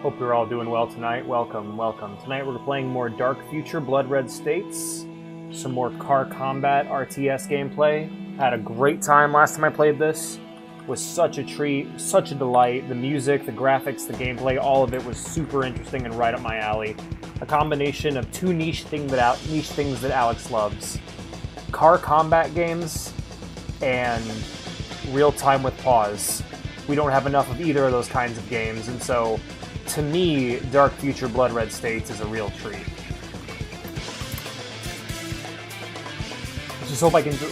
Hope you're all doing well tonight. Welcome, welcome. Tonight we're playing more Dark Future Blood Red States, some more Car Combat RTS gameplay. Had a great time last time I played this. Was such a treat, such a delight. The music, the graphics, the gameplay, all of it was super interesting and right up my alley. A combination of two niche things that Alex loves. Car combat games and real time with pause. We don't have enough of either of those kinds of games, and so to me, Dark Future Blood Red States is a real treat.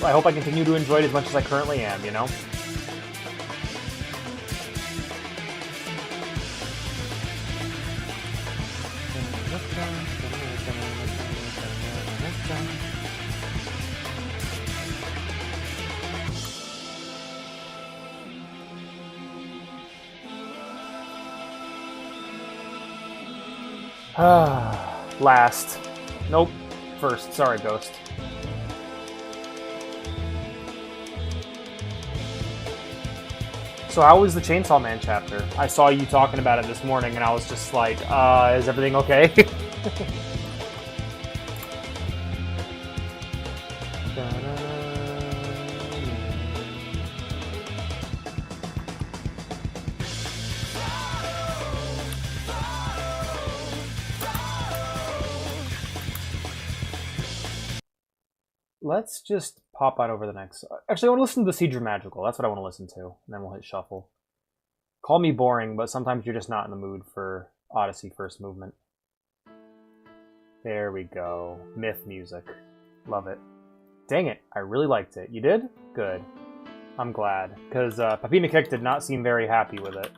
I hope I continue to enjoy it as much as I currently am, you know? Last. Nope. First. Sorry, Ghost. So how was the Chainsaw Man chapter? I saw you talking about it this morning, and I was just like, is everything okay? Let's just pop out over the next... Actually, I want to listen to the Siege of Magical. That's what I want to listen to. And then we'll hit shuffle. Call me boring, but sometimes you're just not in the mood for Odyssey First Movement. There we go. Myth music. Love it. Dang it, I really liked it. You did? Good. I'm glad. Because Papina Kick did not seem very happy with it.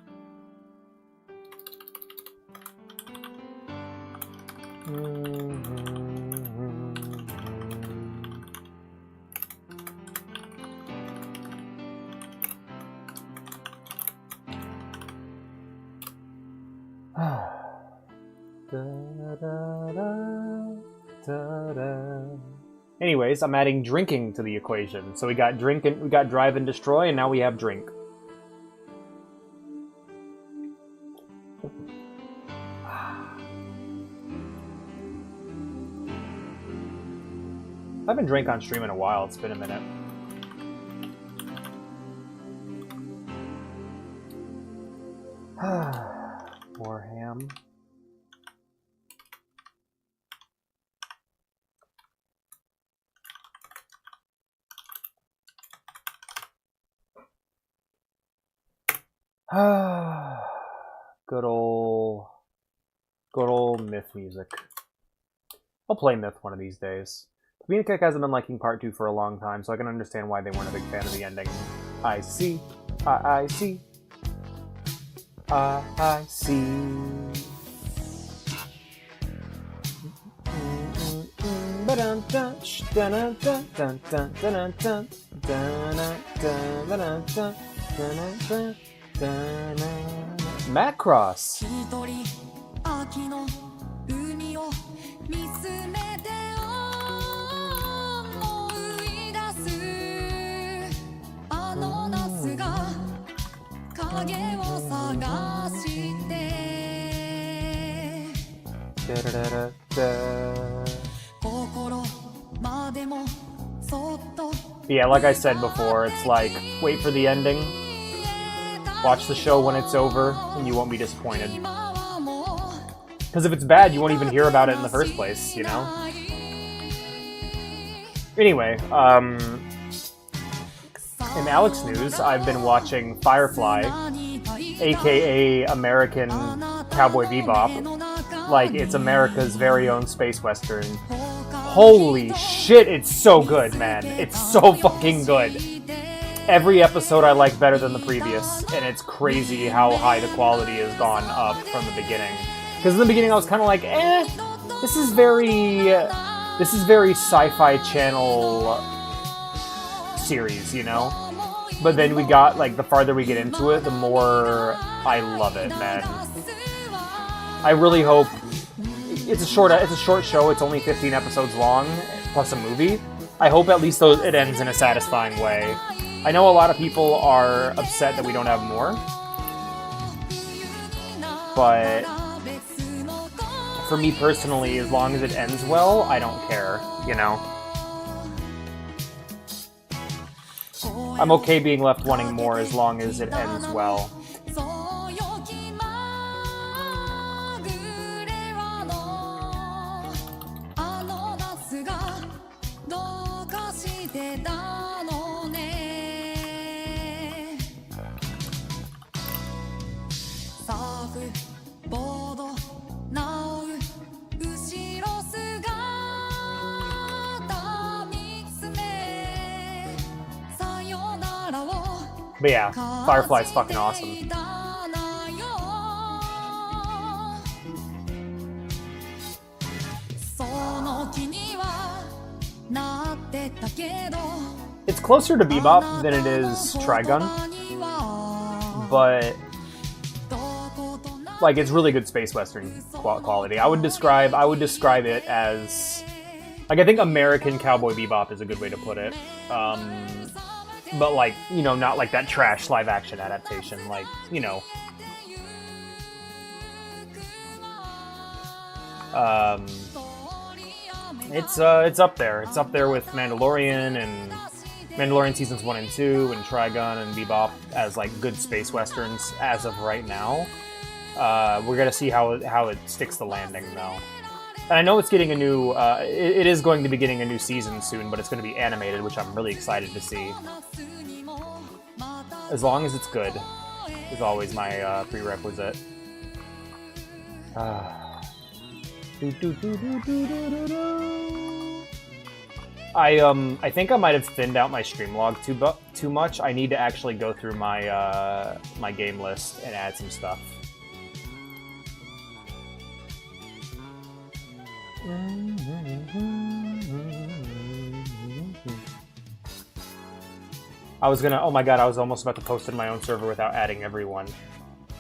Anyways, I'm adding drinking to the equation. So we got drink and we got drive and destroy, and now we have drink. I haven't drank on stream in a while. It's been a minute. More ham. Good old Myth music. I'll play Myth one of these days. Papina Kick hasn't been liking Part 2 for a long time, so I can understand why they weren't a big fan of the ending. I see. I see. I see. Macross. Yeah, like I said before, it's like, wait for the ending, watch the show when it's over, and you won't be disappointed. Because if it's bad, you won't even hear about it in the first place, you know? Anyway, in Alex news, I've been watching Firefly, aka American Cowboy Bebop, like it's America's very own space western. Holy shit, it's so good, man. It's so fucking good. Every episode I like better than the previous, and it's crazy how high the quality has gone up from the beginning. Because in the beginning I was kind of like, this is very Sci-Fi Channel series, you know? But then we got, like, the farther we get into it, the more I love it, man. I really hope... It's a short show, it's only 15 episodes long, plus a movie. I hope at least it ends in a satisfying way. I know a lot of people are upset that we don't have more, but for me personally, as long as it ends well, I don't care, you know? I'm okay being left wanting more as long as it ends well. But yeah, Firefly's fucking awesome. It's closer to Bebop than it is Trigun, but like it's really good space western quality. I would describe it as like I think American Cowboy Bebop is a good way to put it. But like, you know, not like that trash live action adaptation, like, you know. It's up there. It's up there with Mandalorian and Mandalorian seasons 1 and 2 and Trigun and Bebop as like good space westerns as of right now. We're gonna see how it sticks the landing though. And I know it's getting a new. It is going to be getting a new season soon, but it's going to be animated, which I'm really excited to see. As long as it's good, is always my prerequisite. I think I might have thinned out my stream log too much. I need to actually go through my my game list and add some stuff. I was gonna. Oh my god! I was almost about to post in my own server without adding everyone.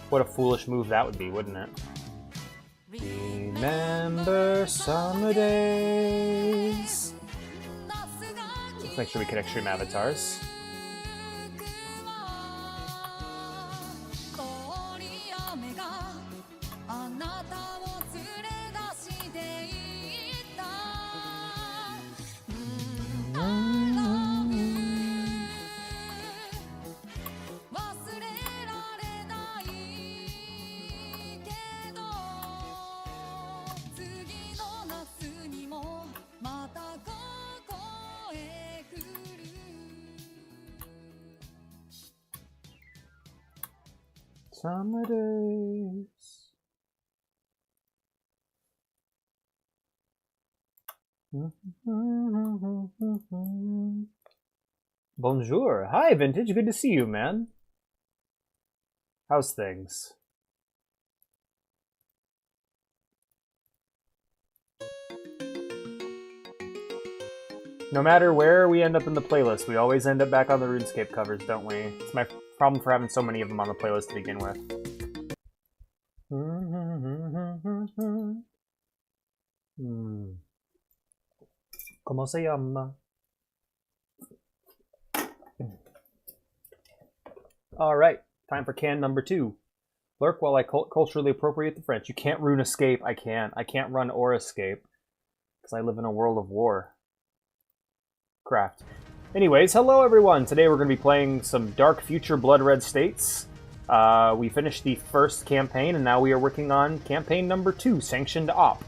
What a foolish move that would be, wouldn't it? Remember summer days. Let's make sure we can extreme avatars. Summer days. Bonjour. Hi, Vintage. Good to see you, man. How's things? No matter where we end up in the playlist, we always end up back on the RuneScape covers, don't we? It's my problem for having so many of them on the playlist to begin with. ¿Cómo se llama? Alright, time for can number 2. Lurk while I culturally appropriate the French. You can't rune escape. I can't. I can't run or escape. Because I live in a world of war. Craft. Anyways, hello everyone! Today we're going to be playing some Dark Future Blood Red States. We finished the first campaign, and now we are working on campaign number 2, Sanctioned Op.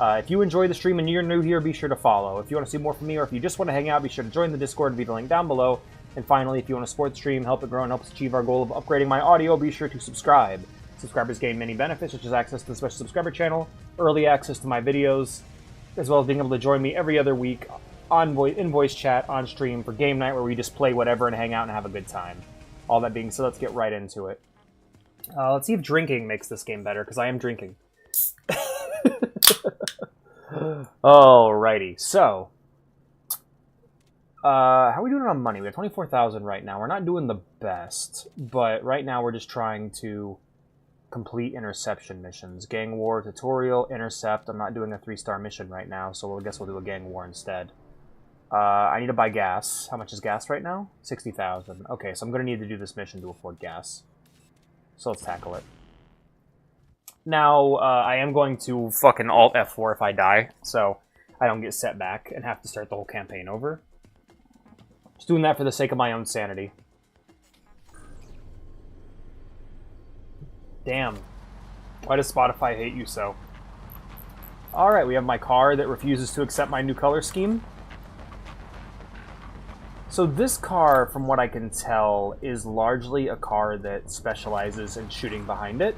If you enjoy the stream and you're new here, be sure to follow. If you want to see more from me, or if you just want to hang out, be sure to join the Discord via the link down below. And finally, if you want to support the stream, help it grow, and help us achieve our goal of upgrading my audio, be sure to subscribe. Subscribers gain many benefits, such as access to the special subscriber channel, early access to my videos, as well as being able to join me every other week in voice chat on stream for game night, where we just play whatever and hang out and have a good time. All that being said, let's get right into it. Let's see if drinking makes this game better, because I am drinking. Alrighty, so how are we doing on money? We have 24,000 right now. We're not doing the best, but right now we're just trying to complete interception missions. Gang war, tutorial, intercept. I'm not doing a 3-star mission right now, so I guess we'll do a gang war instead. I need to buy gas. How much is gas right now? 60,000. Okay, so I'm going to need to do this mission to afford gas. So let's tackle it. Now, I am going to fucking Alt F4 if I die, so I don't get set back and have to start the whole campaign over. Just doing that for the sake of my own sanity. Damn. Why does Spotify hate you so? Alright, we have my car that refuses to accept my new color scheme. So this car, from what I can tell, is largely a car that specializes in shooting behind it.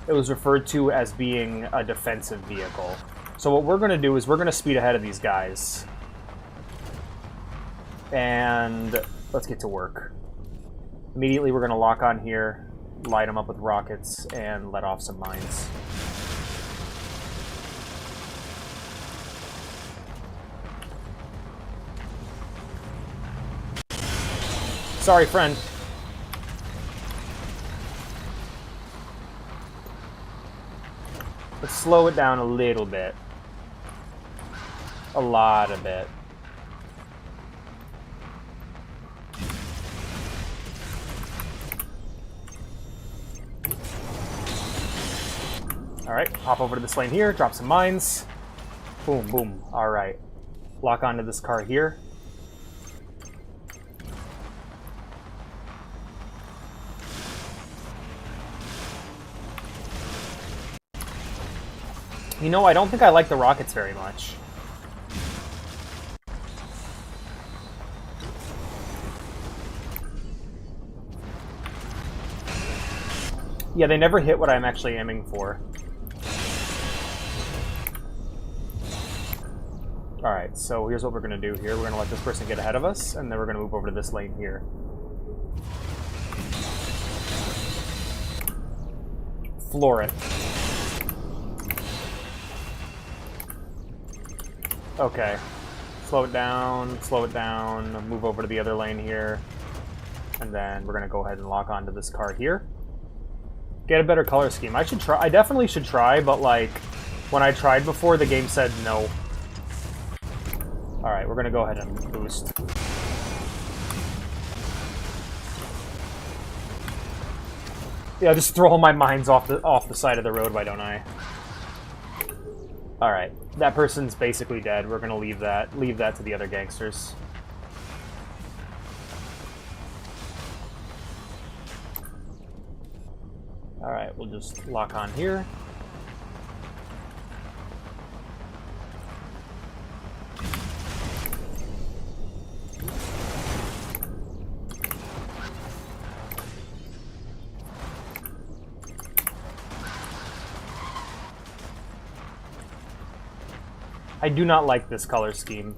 It was referred to as being a defensive vehicle. So what we're going to do is we're going to speed ahead of these guys. And let's get to work. Immediately we're going to lock on here, light them up with rockets, and let off some mines. Sorry, friend. Let's slow it down a little bit. A lot of it. Alright, hop over to this lane here, drop some mines. Boom, boom. Alright. Lock onto this car here. You know, I don't think I like the rockets very much. Yeah, they never hit what I'm actually aiming for. Alright, so here's what we're going to do here. We're going to let this person get ahead of us, and then we're going to move over to this lane here. Floor it. Okay. Slow it down, move over to the other lane here. And then we're going to go ahead and lock onto this car here. Get a better color scheme. I definitely should try, but like, when I tried before, the game said no. Alright, we're going to go ahead and boost. Yeah, just throw all my mines off the side of the road, why don't I? Alright, that person's basically dead. We're gonna leave that to the other gangsters. Alright, we'll just lock on here. I do not like this color scheme,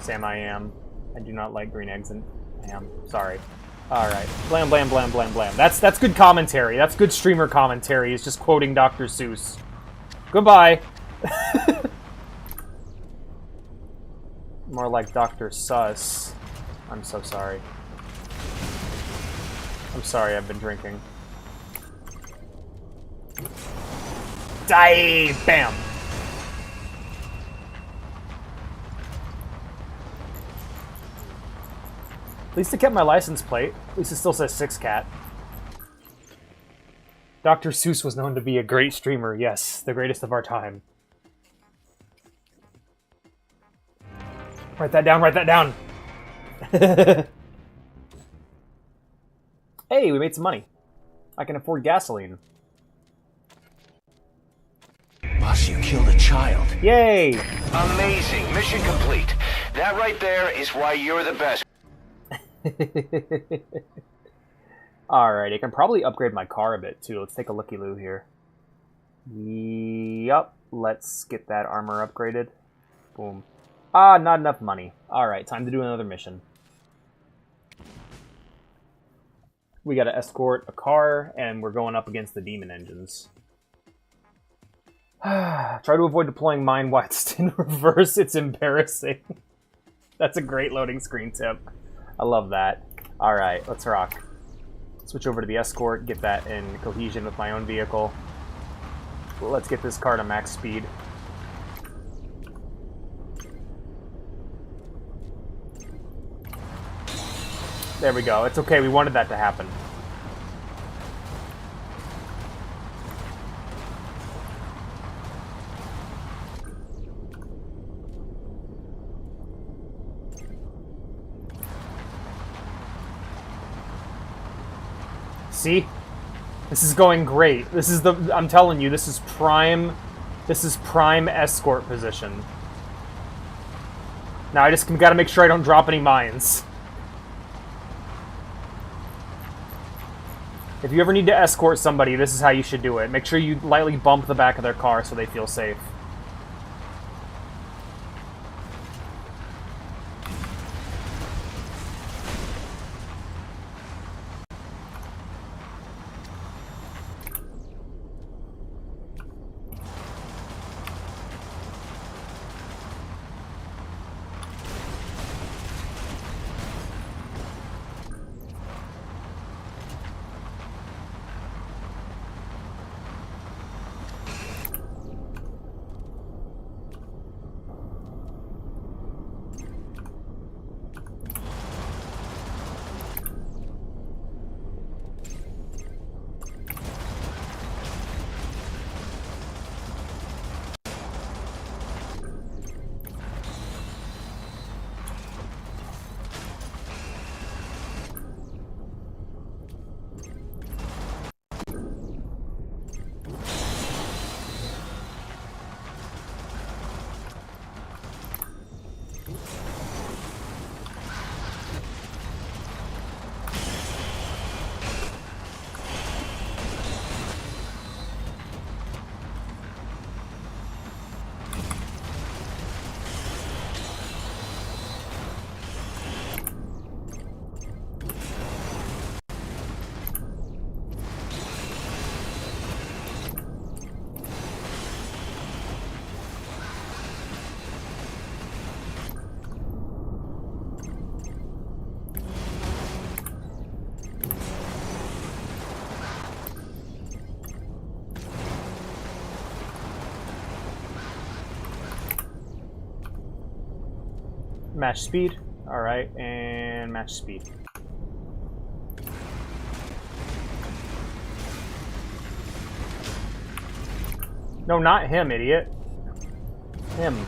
Sam I am. I do not like green eggs and ham. Sorry. Alright. Blam, blam, blam, blam, blam. That's good commentary. That's good streamer commentary. It's just quoting Dr. Seuss. Goodbye. More like Dr. Sus. I'm so sorry. I'm sorry, I've been drinking. Die! Bam! At least it kept my license plate. At least it still says 6cat. Dr. Seuss was known to be a great streamer. Yes, the greatest of our time. Write that down, write that down! Hey, we made some money. I can afford gasoline. Boss, you killed a child. Yay! Amazing. Mission complete. That right there is why you're the best. Alright, I can probably upgrade my car a bit too. Let's take a looky-loo here. Yup, let's get that armor upgraded. Boom. Ah, not enough money. Alright, time to do another mission. We gotta escort a car, and we're going up against the demon engines. Try to avoid deploying mine whilst in reverse. It's embarrassing. That's a great loading screen tip. I love that. Alright, let's rock. Switch over to the escort, get that in cohesion with my own vehicle. Let's get this car to max speed. There we go. It's okay, we wanted that to happen. See? This is going great. This is I'm telling you, this is prime escort position. Now I just gotta make sure I don't drop any mines. If you ever need to escort somebody, this is how you should do it. Make sure you lightly bump the back of their car so they feel safe. Match speed. Alright, and match speed. No, not him, idiot. Him.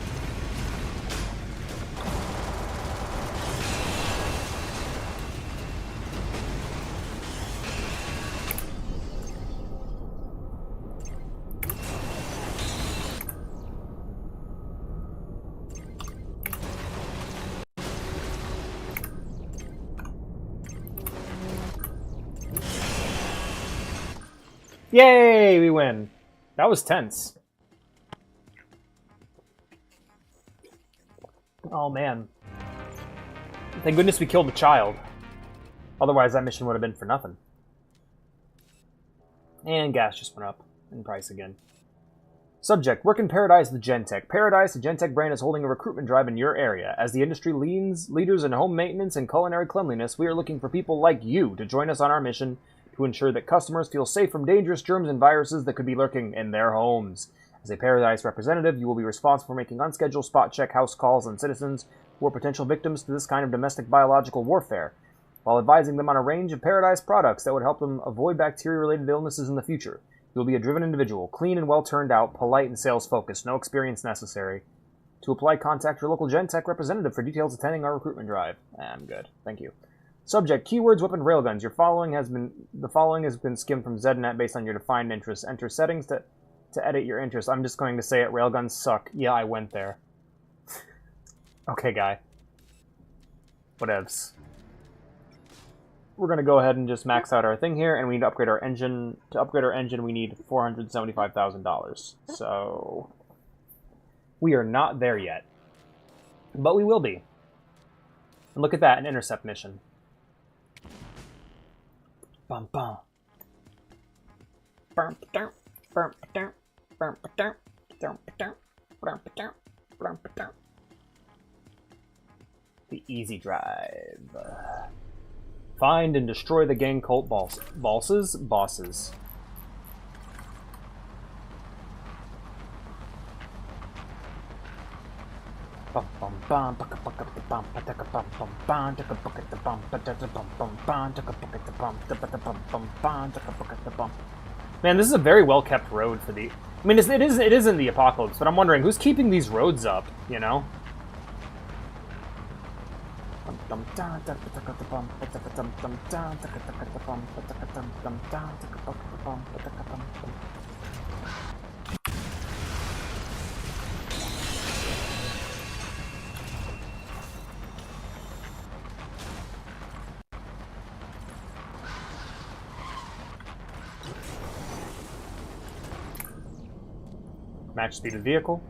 Yay, we win. That was tense. Oh man. Thank goodness we killed the child. Otherwise that mission would have been for nothing. And gas just went up in price again. Subject, work in Paradise the Gentek. Paradise, the Gentek brand, is holding a recruitment drive in your area. As the industry leaders in home maintenance and culinary cleanliness, we are looking for people like you to join us on our mission to ensure that customers feel safe from dangerous germs and viruses that could be lurking in their homes. As a Paradise representative, you will be responsible for making unscheduled spot check house calls on citizens who are potential victims to this kind of domestic biological warfare, while advising them on a range of Paradise products that would help them avoid bacteria-related illnesses in the future. You will be a driven individual, clean and well turned out, polite and sales-focused, no experience necessary. To apply, contact your local Gentek representative for details attending our recruitment drive. I'm good. Thank you. Subject, keywords, weapon, railguns. The following has been skimmed from Zednet based on your defined interests. Enter settings to edit your interests. I'm just going to say it. Railguns suck. Yeah, I went there. Okay, guy. Whatevs. We're going to go ahead and just max out our thing here, and we need to upgrade our engine. To upgrade our engine, we need $475,000. So we are not there yet. But we will be. And look at that, an intercept mission. Bum bum. The Easy Drive. Find and destroy the gang cult bosses. Man, this is a very well kept road for the. I mean, it is in the apocalypse, but I'm wondering who's keeping these roads up. You know. Match speed of vehicle.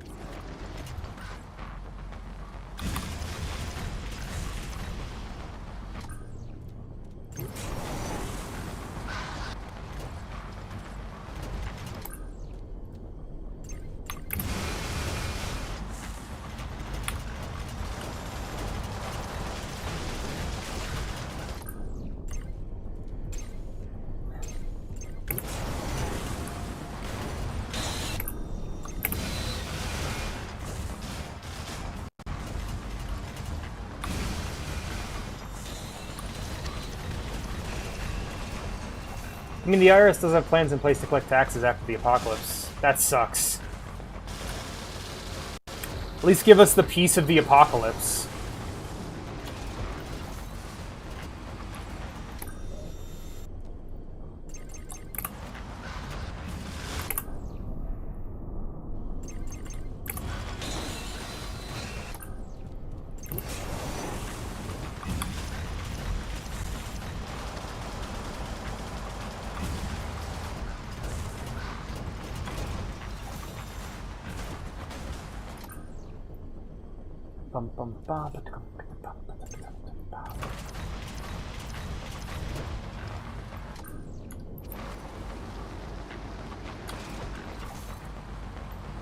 I mean, the IRS does have plans in place to collect taxes after the apocalypse. That sucks. At least give us the peace of the apocalypse.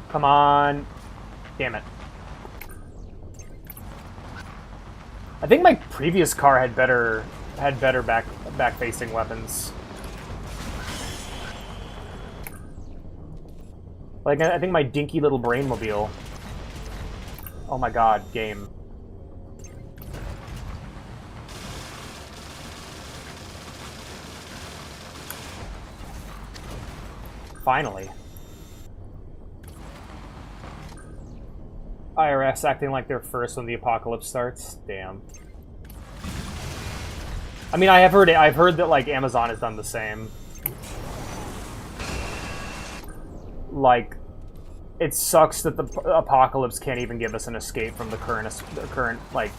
Come on. Damn it. I think my previous car had better back facing weapons. Like, I think my dinky little Brainmobile. Oh my god, game. Finally. IRS acting like they're first when the apocalypse starts. Damn. I mean, I've heard that like Amazon has done the same. Like, it sucks that the apocalypse can't even give us an escape from the current like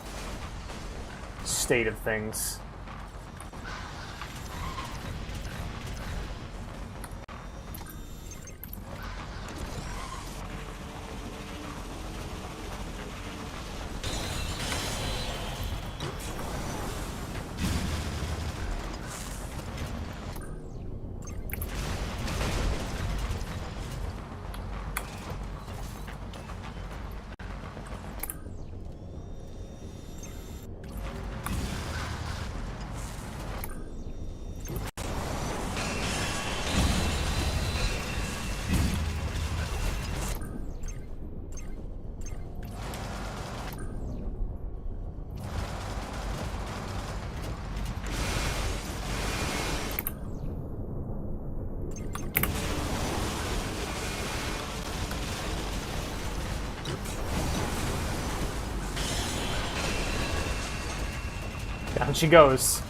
state of things. Down she goes.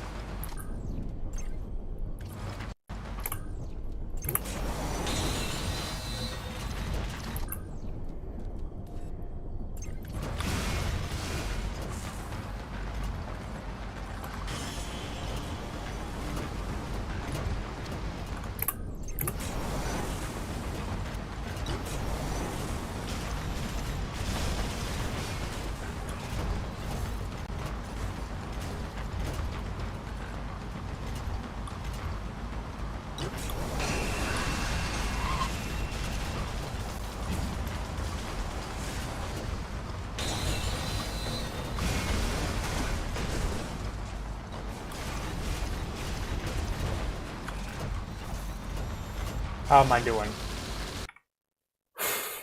How am I doing?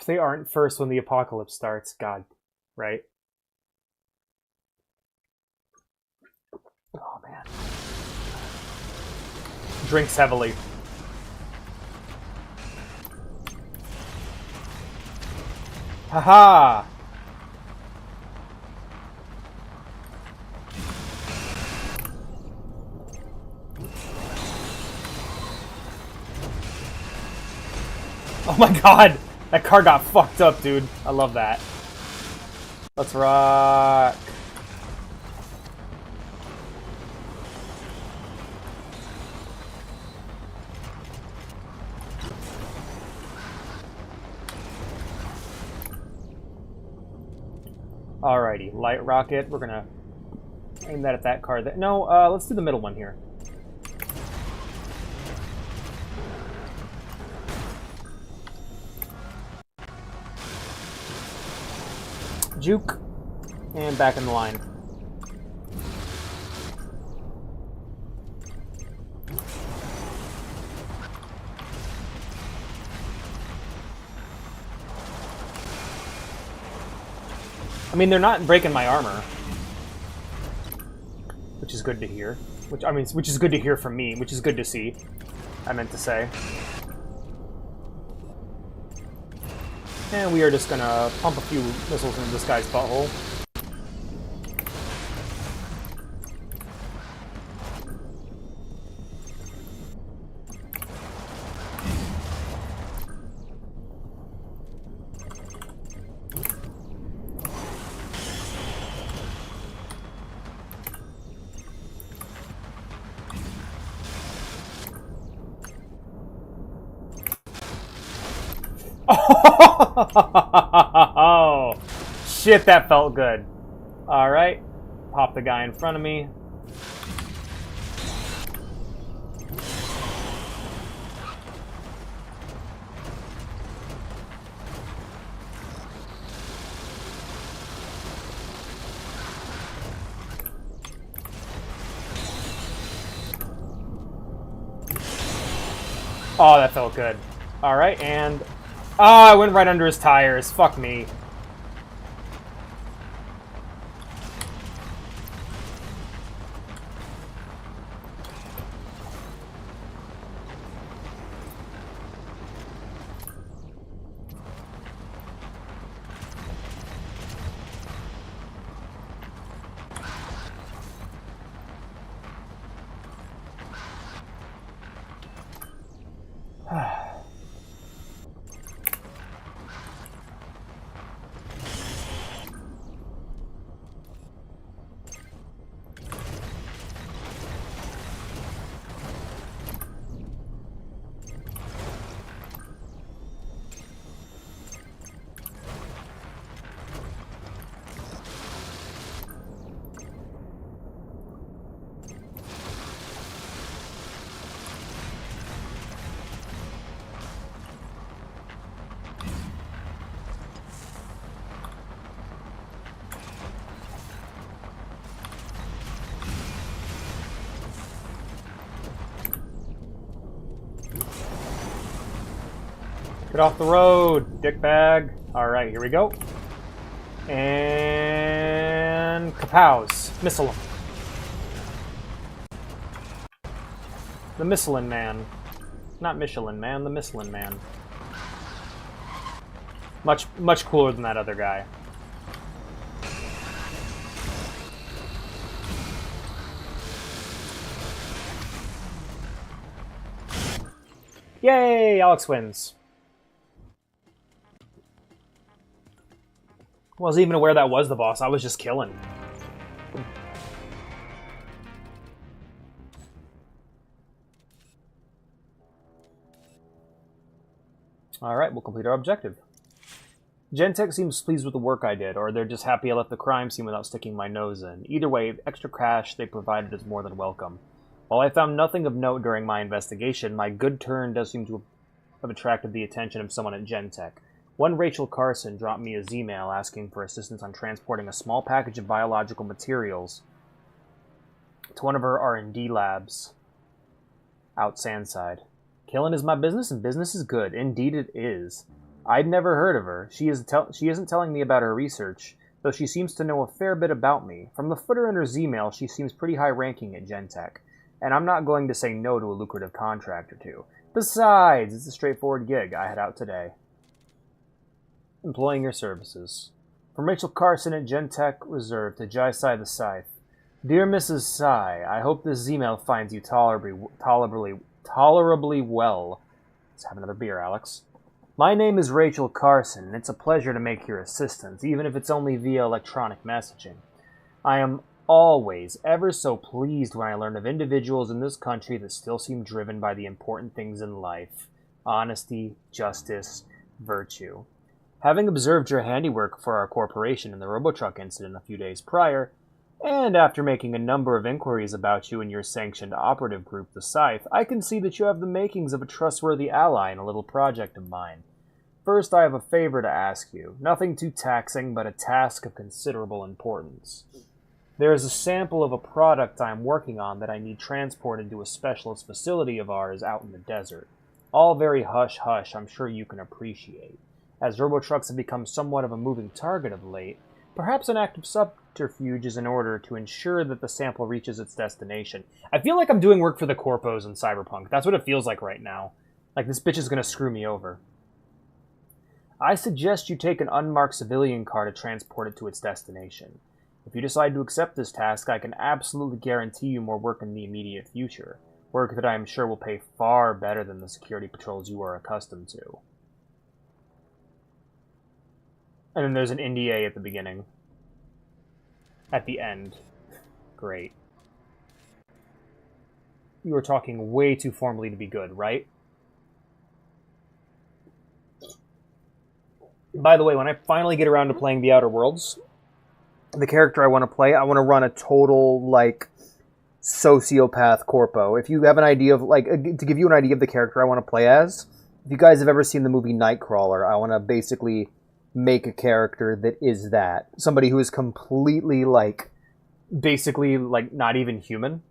They aren't first when the apocalypse starts. God, right? Oh, man. Drinks heavily. Haha! my god! That car got fucked up, dude. I love that. Let's rock. Alrighty, light rocket. We're gonna aim that at that car. No, let's do the middle one here. Juke. And back in the line. I mean, they're not breaking my armor. Which is good to hear. Which is good to hear from me, which is good to see. I meant to say. And we are just gonna pump a few missiles into this guy's butthole. Oh, shit, that felt good. Alright. Pop the guy in front of me. Oh, that felt good. Alright, and... oh, I went right under his tires. Fuck me. Get off the road, dickbag. Alright, here we go. And... kapows. Missile him. The Michelin Man. Not Michelin Man, the Michelin Man. Much cooler than that other guy. Yay! Alex wins. Wasn't even aware that was the boss. I was just killing. Alright, we'll complete our objective. Gentek seems pleased with the work I did, or they're just happy I left the crime scene without sticking my nose in. Either way, the extra cash they provided is more than welcome. While I found nothing of note during my investigation, my good turn does seem to have attracted the attention of someone at Gentek. One Rachel Carson dropped me a Z-mail asking for assistance on transporting a small package of biological materials to one of her R&D labs out Sandside. Killing is my business, and business is good. Indeed it is. I'd never heard of her. She isn't telling me about her research, though she seems to know a fair bit about me. From the footer in her Z-mail, she seems pretty high-ranking at Gentek, and I'm not going to say no to a lucrative contract or two. Besides, it's a straightforward gig. I head out today. Employing your services. From Rachel Carson at Gentek Reserve to Jai Sai the Scythe. Dear Mrs. Sai, I hope this email finds you tolerably well. Let's have another beer, Alex. My name is Rachel Carson, and it's a pleasure to make your assistance, even if it's only via electronic messaging. I am always ever so pleased when I learn of individuals in this country that still seem driven by the important things in life: honesty, justice, virtue. Having observed your handiwork for our corporation in the Robotruck incident a few days prior, and after making a number of inquiries about you and your sanctioned operative group, the Scythe, I can see that you have the makings of a trustworthy ally in a little project of mine. First, I have a favor to ask you. Nothing too taxing, but a task of considerable importance. There is a sample of a product I am working on that I need transported to a specialist facility of ours out in the desert. All very hush-hush, I'm sure you can appreciate. As Robotrucks have become somewhat of a moving target of late, perhaps an act of subterfuge is in order to ensure that the sample reaches its destination. I feel like I'm doing work for the corpos in Cyberpunk. That's what it feels like right now. Like this bitch is gonna screw me over. I suggest you take an unmarked civilian car to transport it to its destination. If you decide to accept this task, I can absolutely guarantee you more work in the immediate future. Work that I am sure will pay far better than the security patrols you are accustomed to. And then there's an NDA at the beginning. At the end. Great. You are talking way too formally to be good, right? By the way, when I finally get around to playing The Outer Worlds, the character I want to play, I want to run a total, like, sociopath corpo. If you have an idea of, like, to give you an idea of the character I want to play as, if you guys have ever seen the movie Nightcrawler, I want to basically make a character that is that. Somebody who is completely, like, basically, like, not even human,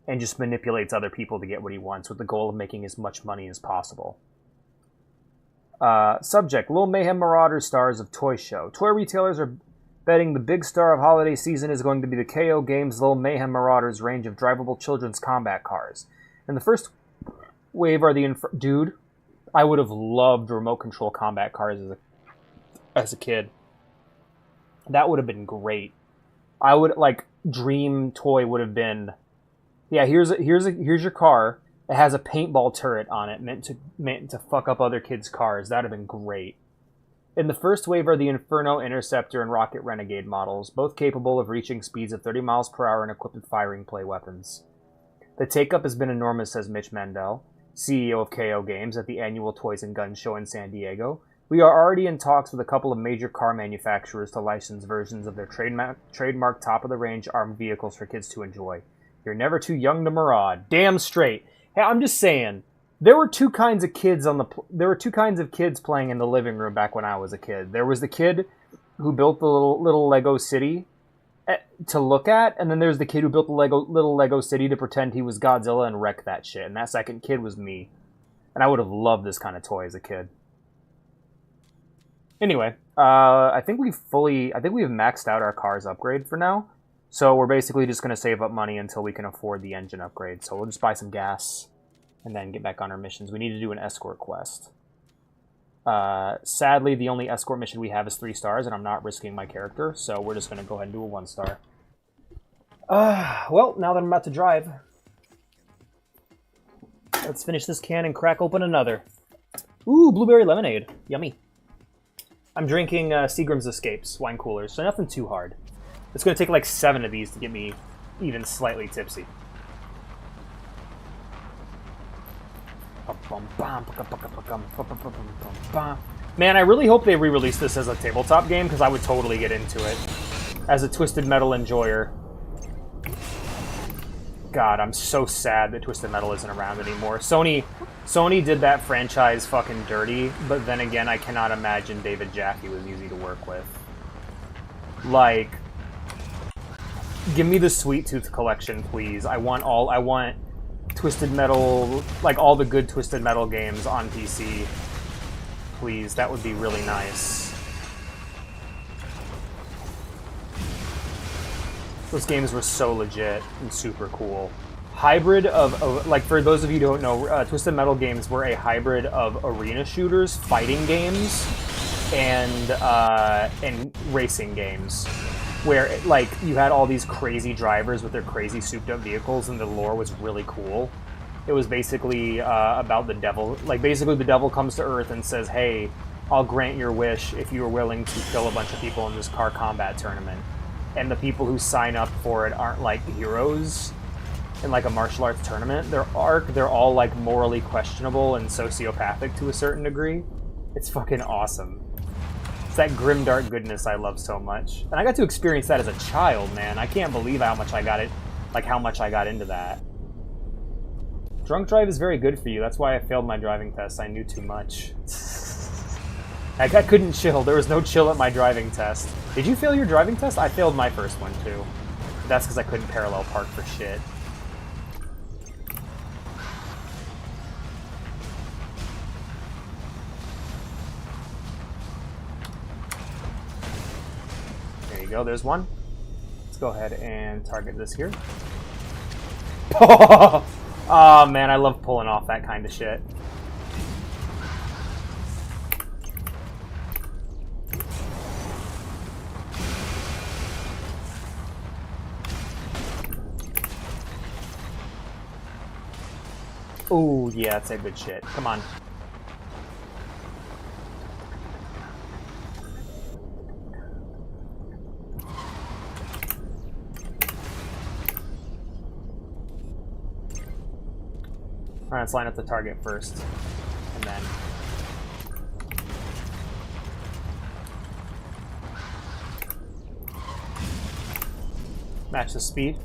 and just manipulates other people to get what he wants with the goal of making as much money as possible. Subject, Lil Mayhem Marauders stars of Toy Show. Toy retailers are betting the big star of holiday season is going to be the KO Games Lil Mayhem Marauders range of drivable children's combat cars. And the first wave are the... Dude, I would have loved remote control combat cars as a kid. That would have been great. I would, like, dream toy would have been... Yeah, here's your car. It has a paintball turret on it meant to fuck up other kids' cars. That would have been great. In the first wave are the Inferno Interceptor and Rocket Renegade models, both capable of reaching speeds of 30 miles per hour and equipped with firing play weapons. The take-up has been enormous, says Mitch Mandel, CEO of KO Games, at the annual Toys and Guns show in San Diego. We are already in talks with a couple of major car manufacturers to license versions of their trademark top-of-the-range armed vehicles for kids to enjoy. You're never too young to maraud. Damn straight. Hey, I'm just saying, there were two kinds of kids playing in the living room back when I was a kid. There was the kid who built the little Lego city to look at, and then there's the kid who built the little Lego city to pretend he was Godzilla and wreck that shit. And that second kid was me. And I would have loved this kind of toy as a kid. Anyway, I think we've maxed out our car's upgrade for now. So we're basically just going to save up money until we can afford the engine upgrade. So we'll just buy some gas and then get back on our missions. We need to do an escort quest. Sadly, the only escort mission we have is 3 stars, and I'm not risking my character, so we're just going to go ahead and do a 1 star. Well, now that I'm about to drive, let's finish this can and crack open another. Ooh, blueberry lemonade. Yummy. I'm drinking Seagram's Escapes wine coolers, so nothing too hard. It's going to take like 7 of these to get me even slightly tipsy. Man, I really hope they re-release this as a tabletop game, because I would totally get into it. As a Twisted Metal enjoyer. God, I'm so sad that Twisted Metal isn't around anymore. Sony did that franchise fucking dirty, but then again, I cannot imagine David Jaffe was easy to work with. Like, give me the Sweet Tooth collection, please. I want Twisted Metal, like all the good Twisted Metal games on PC. Please, that would be really nice. Those games were so legit and super cool. Hybrid of like, for those of you who don't know, Twisted Metal games were a hybrid of arena shooters, fighting games, and racing games. Where, like, you had all these crazy drivers with their crazy souped-up vehicles, and the lore was really cool. It was basically about the devil. Like, basically the devil comes to Earth and says, hey, I'll grant your wish if you are willing to kill a bunch of people in this car combat tournament. And the people who sign up for it aren't, like, heroes in, like, a martial arts tournament. They're all, like, morally questionable and sociopathic to a certain degree. It's fucking awesome. It's that grimdark goodness I love so much. And I got to experience that as a child, man. I can't believe how much I got into that. Drunk drive is very good for you. That's why I failed my driving test. I knew too much. I couldn't chill. There was no chill at my driving test. Did you fail your driving test? I failed my first one, too. That's because I couldn't parallel park for shit. There you go. There's one. Let's go ahead and target this here. Oh, man, I love pulling off that kind of shit. Oh, yeah, that's a good shit. Come on. Alright, let's line up the target first. And then... match the speed.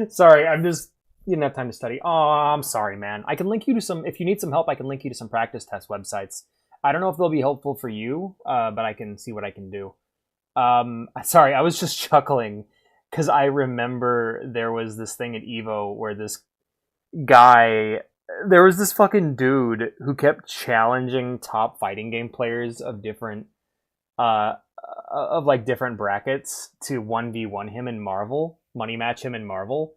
Sorry, I'm just... You didn't have time to study. Oh, I'm sorry, man. I can link you to some... If you need some help, I can link you to some practice test websites. I don't know if they'll be helpful for you, but I can see what I can do. Sorry, I was just chuckling, because I remember there was this thing at EVO where this guy... There was this fucking dude who kept challenging top fighting game players of different... of different brackets to 1v1 him in Marvel. Money match him in Marvel,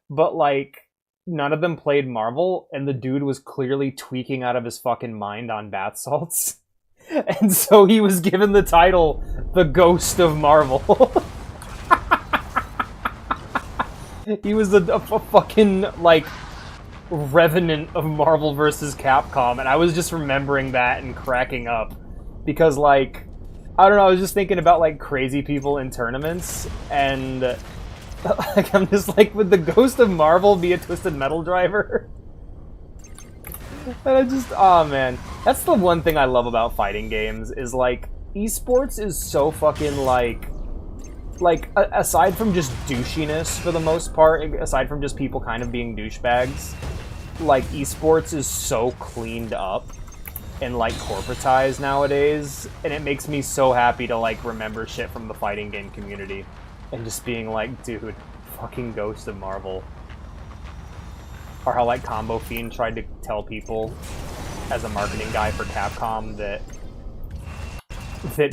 but like none of them played Marvel, and the dude was clearly tweaking out of his fucking mind on bath salts, and so he was given the title the Ghost of Marvel. He was a fucking like revenant of Marvel versus Capcom, and I was just remembering that and cracking up because like I don't know, I was just thinking about like crazy people in tournaments and. Like, I'm just like, would the Ghost of Marvel be a Twisted Metal driver? And I just, oh man. That's the one thing I love about fighting games, is like, esports is so fucking like, aside from just douchiness for the most part, aside from just people kind of being douchebags, like, esports is so cleaned up and like corporatized nowadays, and it makes me so happy to like remember shit from the fighting game community. And just being like, dude, fucking Ghost of Marvel. Or how, like, Combo Fiend tried to tell people, as a marketing guy for Capcom, that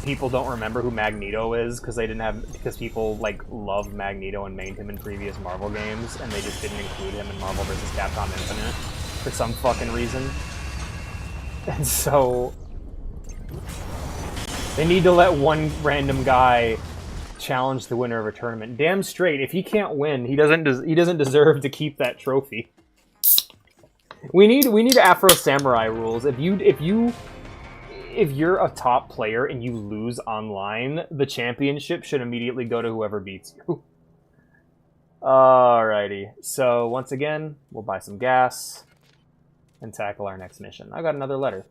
people don't remember who Magneto is, because people, like, love Magneto and mained him in previous Marvel games, and they just didn't include him in Marvel vs. Capcom Infinite, for some fucking reason. And so... they need to let one random guy... challenge the winner of a tournament. Damn straight, if he can't win, he doesn't deserve to keep that trophy. We need Afro Samurai rules. If you're a top player and you lose online, the championship should immediately go to whoever beats you. Alrighty. So once again, we'll buy some gas and tackle our next mission. I got another letter.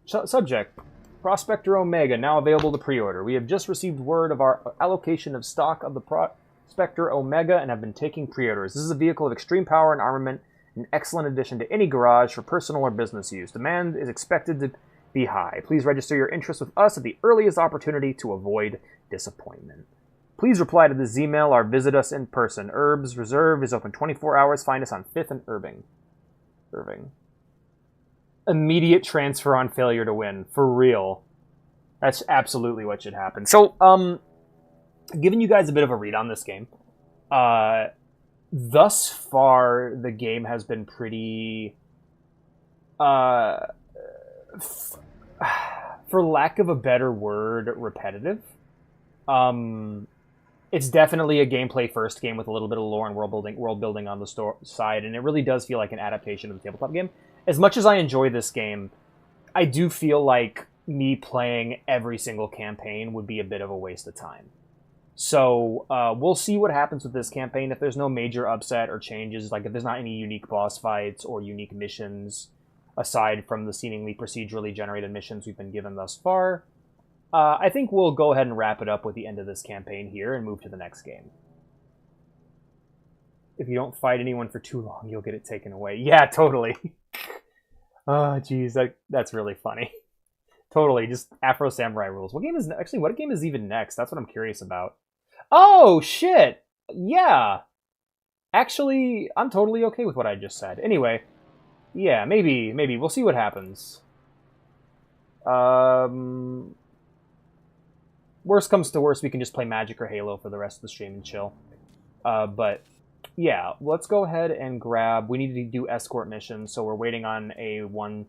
Subject: Prospector Omega, now available to pre-order. We have just received word of our allocation of stock of the Prospector Omega and have been taking pre-orders. This is a vehicle of extreme power and armament, an excellent addition to any garage for personal or business use. Demand is expected to be high. Please register your interest with us at the earliest opportunity to avoid disappointment. Please reply to this email or visit us in person. Herbs Reserve is open 24 hours. Find us on 5th and Irving. Immediate transfer on failure to win. For real. That's absolutely what should happen. So, giving you guys a bit of a read on this game. Thus far, the game has been pretty... for lack of a better word, repetitive. It's definitely a gameplay first game with a little bit of lore and world building on the side, and it really does feel like an adaptation of the tabletop game. As much as I enjoy this game, I do feel like me playing every single campaign would be a bit of a waste of time. So we'll see what happens with this campaign. If there's no major upset or changes, like if there's not any unique boss fights or unique missions aside from the seemingly procedurally generated missions we've been given thus far, I think we'll go ahead and wrap it up with the end of this campaign here and move to the next game. If you don't fight anyone for too long, you'll get it taken away. Yeah, totally. Oh, geez, that's really funny. Totally, just Afro Samurai rules. What game is even next? That's what I'm curious about. Oh, shit! Yeah! Actually, I'm totally okay with what I just said. Anyway, yeah, maybe. We'll see what happens. Worst comes to worst, we can just play Magic or Halo for the rest of the stream and chill. But, yeah, let's go ahead and grab... We need to do escort missions, so we're waiting on a one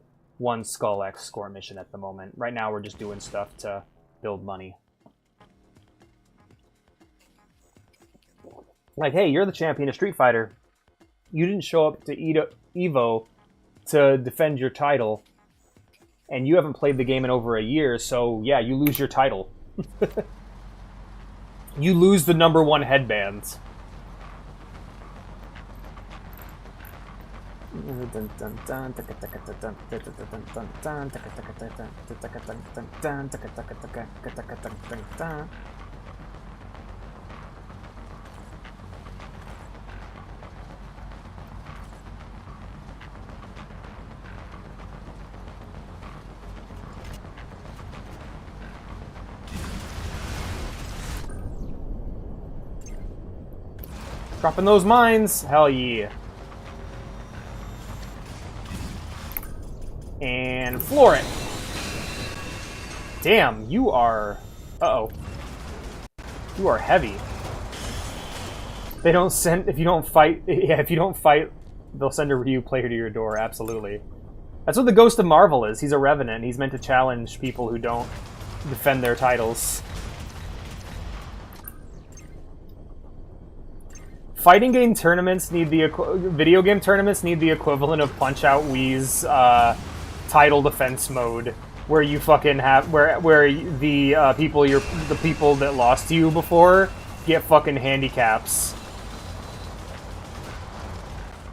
skull escort mission at the moment. Right now, we're just doing stuff to build money. Like, hey, you're the champion of Street Fighter. You didn't show up to Evo to defend your title, and you haven't played the game in over a year, so yeah, you lose your title. You lose the #1 headbands. Dropping those mines! Hell yeah. And floor it. Damn, you are... Uh-oh. You are heavy. They don't send... If you don't fight... Yeah, if you don't fight, they'll send a Ryu player to your door, absolutely. That's what the Ghost of Marvel is. He's a Revenant. He's meant to challenge people who don't defend their titles. Fighting game tournaments need the... Video game tournaments need the equivalent of Punch-Out Wii's, title defense mode, where you fucking have... Where the people that lost to you before get fucking handicaps.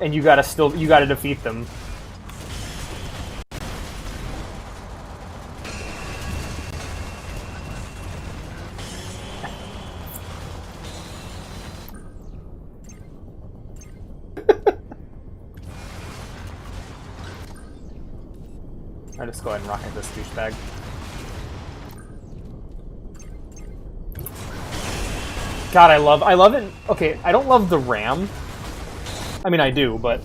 And you gotta defeat them. I'll just go ahead and rocket this douchebag. God, I love it. Okay, I don't love the ram. I mean, I do, but...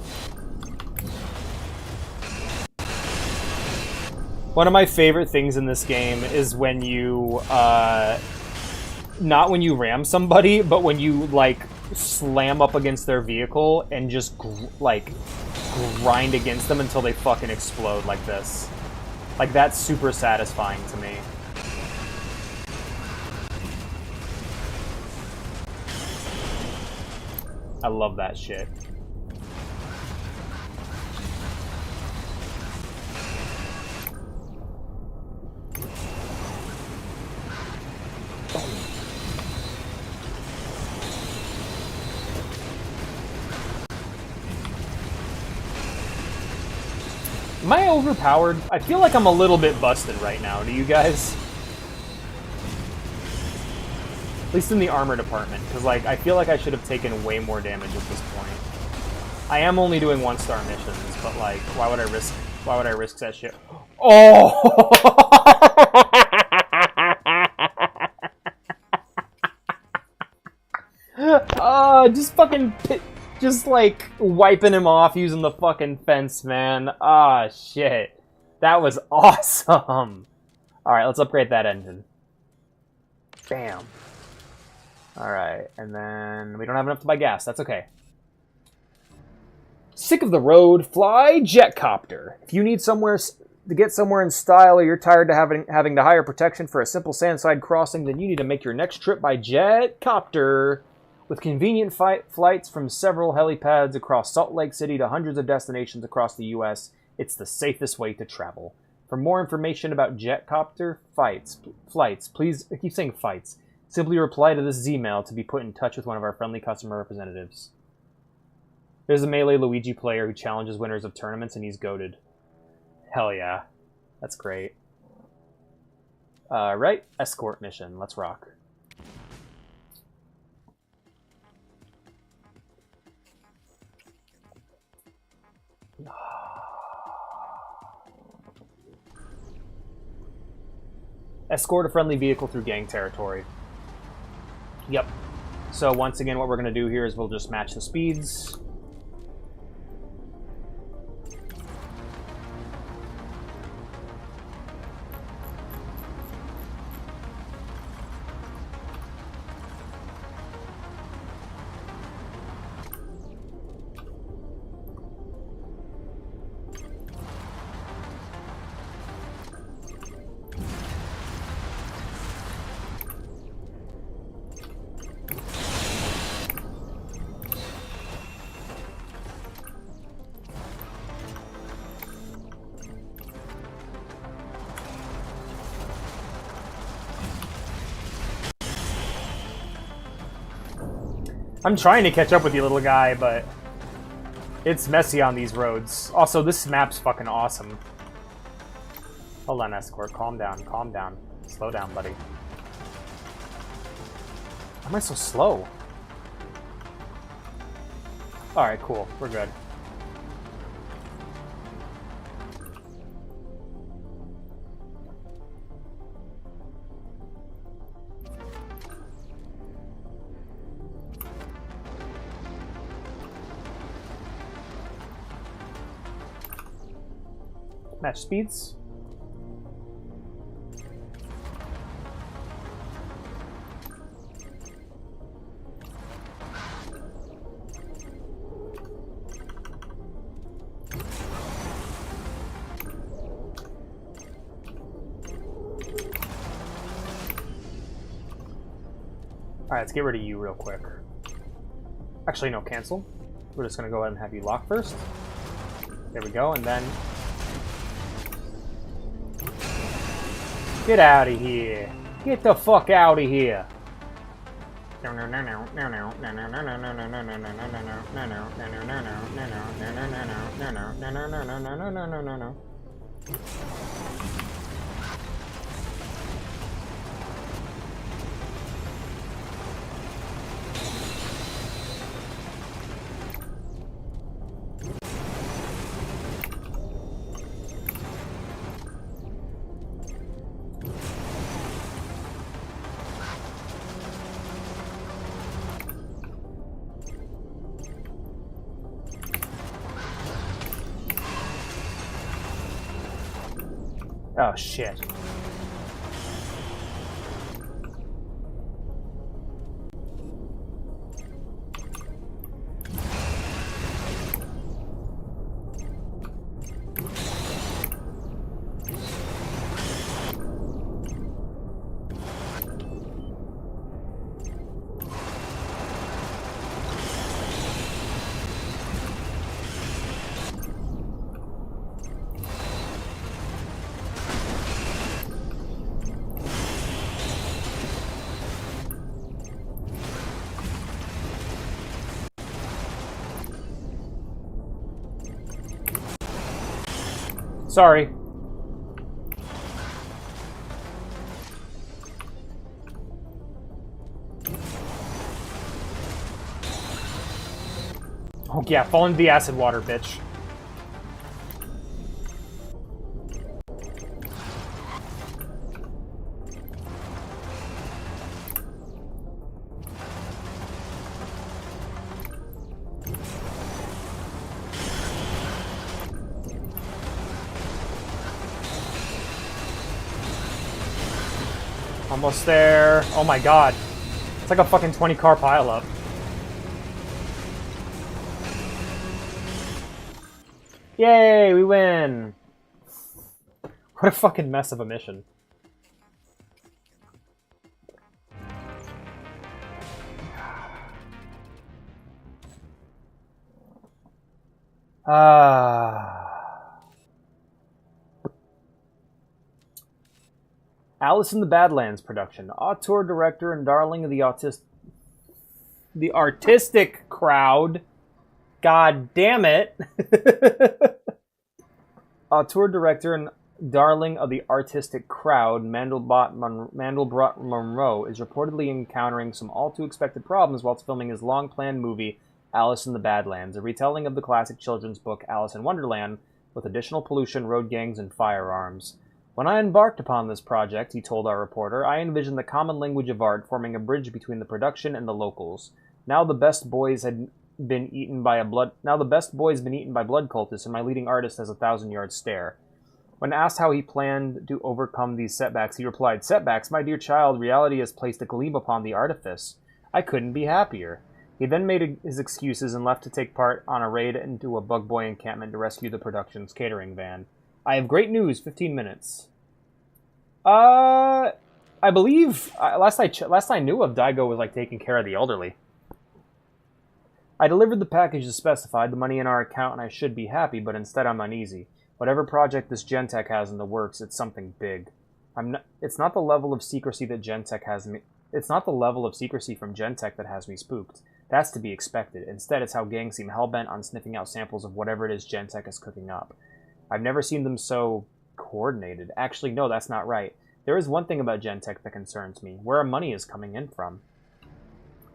One of my favorite things in this game is when you, not when you ram somebody, but when you, like, slam up against their vehicle and just, grind against them until they fucking explode like this. Like, that's super satisfying to me. I love that shit. Am I overpowered? I feel like I'm a little bit busted right now. Do you guys? At least in the armor department, because like I feel like I should have taken way more damage at this point. I am only doing 1-star missions, but like, why would I risk that shit? Oh! just fucking... Just, like, wiping him off using the fucking fence, man. Ah, shit. That was awesome. Alright, let's upgrade that engine. Bam. Alright, and then we don't have enough to buy gas. That's okay. Sick of the road, fly Jetcopter. If you need somewhere to get somewhere in style, or you're tired of having to hire protection for a simple sandside crossing, then you need to make your next trip by Jetcopter. With convenient flights from several helipads across Salt Lake City to hundreds of destinations across the U.S., it's the safest way to travel. For more information about Jetcopter flights, please, I keep saying fights, simply reply to this email to be put in touch with one of our friendly customer representatives. There's a Melee Luigi player who challenges winners of tournaments, and he's goated. Hell yeah. That's great. Right, escort mission. Let's rock. Escort a friendly vehicle through gang territory. Yep. So once again, what we're going to do here is we'll just match the speeds. I'm trying to catch up with you, little guy, but it's messy on these roads. Also, this map's fucking awesome. Hold on, escort. Calm down. Calm down. Slow down, buddy. Why am I so slow? Alright, cool. We're good. Match speeds. Alright, let's get rid of you real quick. Actually, no, cancel. We're just going to go ahead and have you lock first. There we go, and then... Get out of here. Get the fuck out of here. Oh, shit. Sorry. Oh yeah, fall into the acid water, bitch. Almost there. Oh my god. It's like a fucking 20 car pileup. Yay, we win! What a fucking mess of a mission. Alice in the Badlands production. Auteur, director, and darling of the artistic crowd. God damn it. Auteur, director, and darling of the artistic crowd, Mandelbrot Monroe is reportedly encountering some all-too-expected problems whilst filming his long-planned movie, Alice in the Badlands, a retelling of the classic children's book Alice in Wonderland, with additional pollution, road gangs, and firearms. When I embarked upon this project, he told our reporter, I envisioned the common language of art forming a bridge between the production and the locals. Now the best boys been eaten by blood cultists, and my leading artist has a 1,000-yard stare. When asked how he planned to overcome these setbacks, he replied, "Setbacks, my dear child, reality has placed a gleam upon the artifice. I couldn't be happier." He then made his excuses and left to take part on a raid into a bug boy encampment to rescue the production's catering van. I have great news, 15 minutes. I believe, last I knew of, Daigo was like taking care of the elderly. I delivered the package as specified, the money in our account, and I should be happy, but instead I'm uneasy. Whatever project this Gentek has in the works, it's something big. It's not the level of secrecy that Gentek has me. It's not the level of secrecy from Gentek that has me spooked. That's to be expected. Instead, it's how gangs seem hell-bent on sniffing out samples of whatever it is Gentek is cooking up. I've never seen them so coordinated. Actually, no, that's not right. There is one thing about Gentek that concerns me, where our money is coming in from.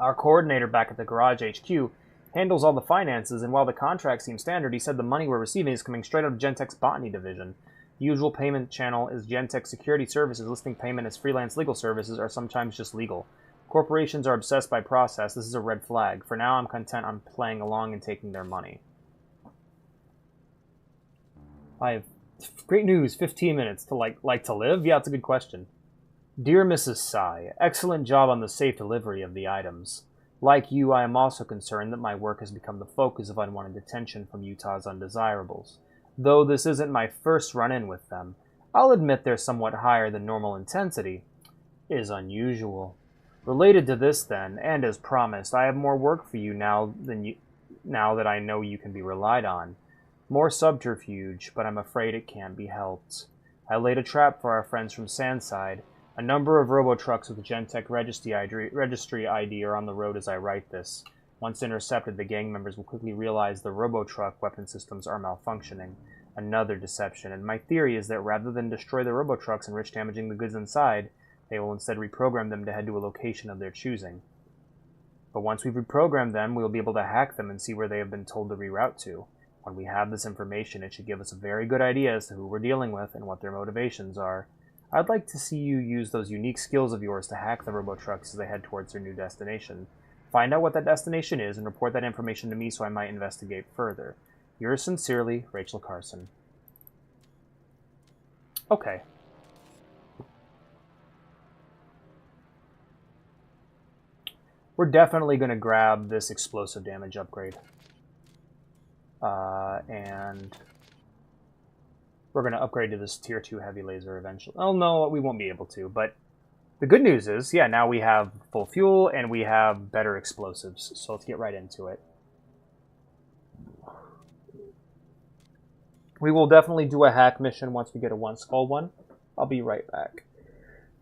Our coordinator back at the Garage HQ handles all the finances, and while the contract seems standard, he said the money we're receiving is coming straight out of Gentek's botany division. The usual payment channel is Gentek Security Services, listing payment as freelance legal services or sometimes just legal. Corporations are obsessed by process. This is a red flag. For now, I'm content on playing along and taking their money. I have great news, 15 minutes to like to live? Yeah, it's a good question. Dear Mrs. Sai, excellent job on the safe delivery of the items. Like you, I am also concerned that my work has become the focus of unwanted attention from Utah's undesirables. Though this isn't my first run-in with them, I'll admit their somewhat higher than normal intensity is unusual. Related to this then, and as promised, I have more work for you now that I know you can be relied on. More subterfuge, but I'm afraid it can't be helped. I laid a trap for our friends from Sandside. A number of robo-trucks with Gentek registry ID are on the road as I write this. Once intercepted, the gang members will quickly realize the robo-truck weapon systems are malfunctioning. Another deception, and my theory is that rather than destroy the robo-trucks and risk damaging the goods inside, they will instead reprogram them to head to a location of their choosing. But once we've reprogrammed them, we will be able to hack them and see where they have been told to reroute to. When we have this information, it should give us a very good idea as to who we're dealing with and what their motivations are. I'd like to see you use those unique skills of yours to hack the robo-trucks as they head towards their new destination. Find out what that destination is and report that information to me so I might investigate further. Yours sincerely, Rachel Carson. Okay. We're definitely going to grab this explosive damage upgrade. And we're going to upgrade to this tier 2 heavy laser eventually. Oh no, we won't be able to, but the good news is, yeah, now we have full fuel and we have better explosives. So let's get right into it. We will definitely do a hack mission once we get a one skull one. I'll be right back.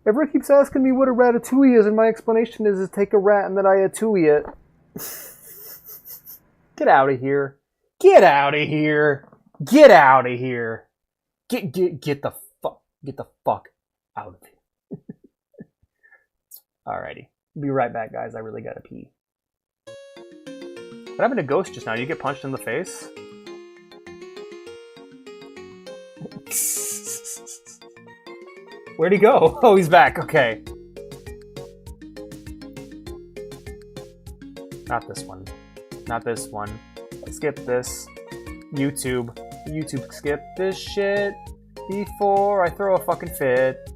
Everyone keeps asking me what a ratatouille is, and my explanation is take a rat and then I atouille it. Get out of here. Get out of here. Get out of here. Get the fuck out of here. Alrighty. Be right back, guys. I really gotta pee. What happened to Ghost just now? Did you get punched in the face? Where'd he go? Oh, he's back. Okay. Not this one. Not this one. Skip this. YouTube. YouTube, skip this shit before I throw a fucking fit.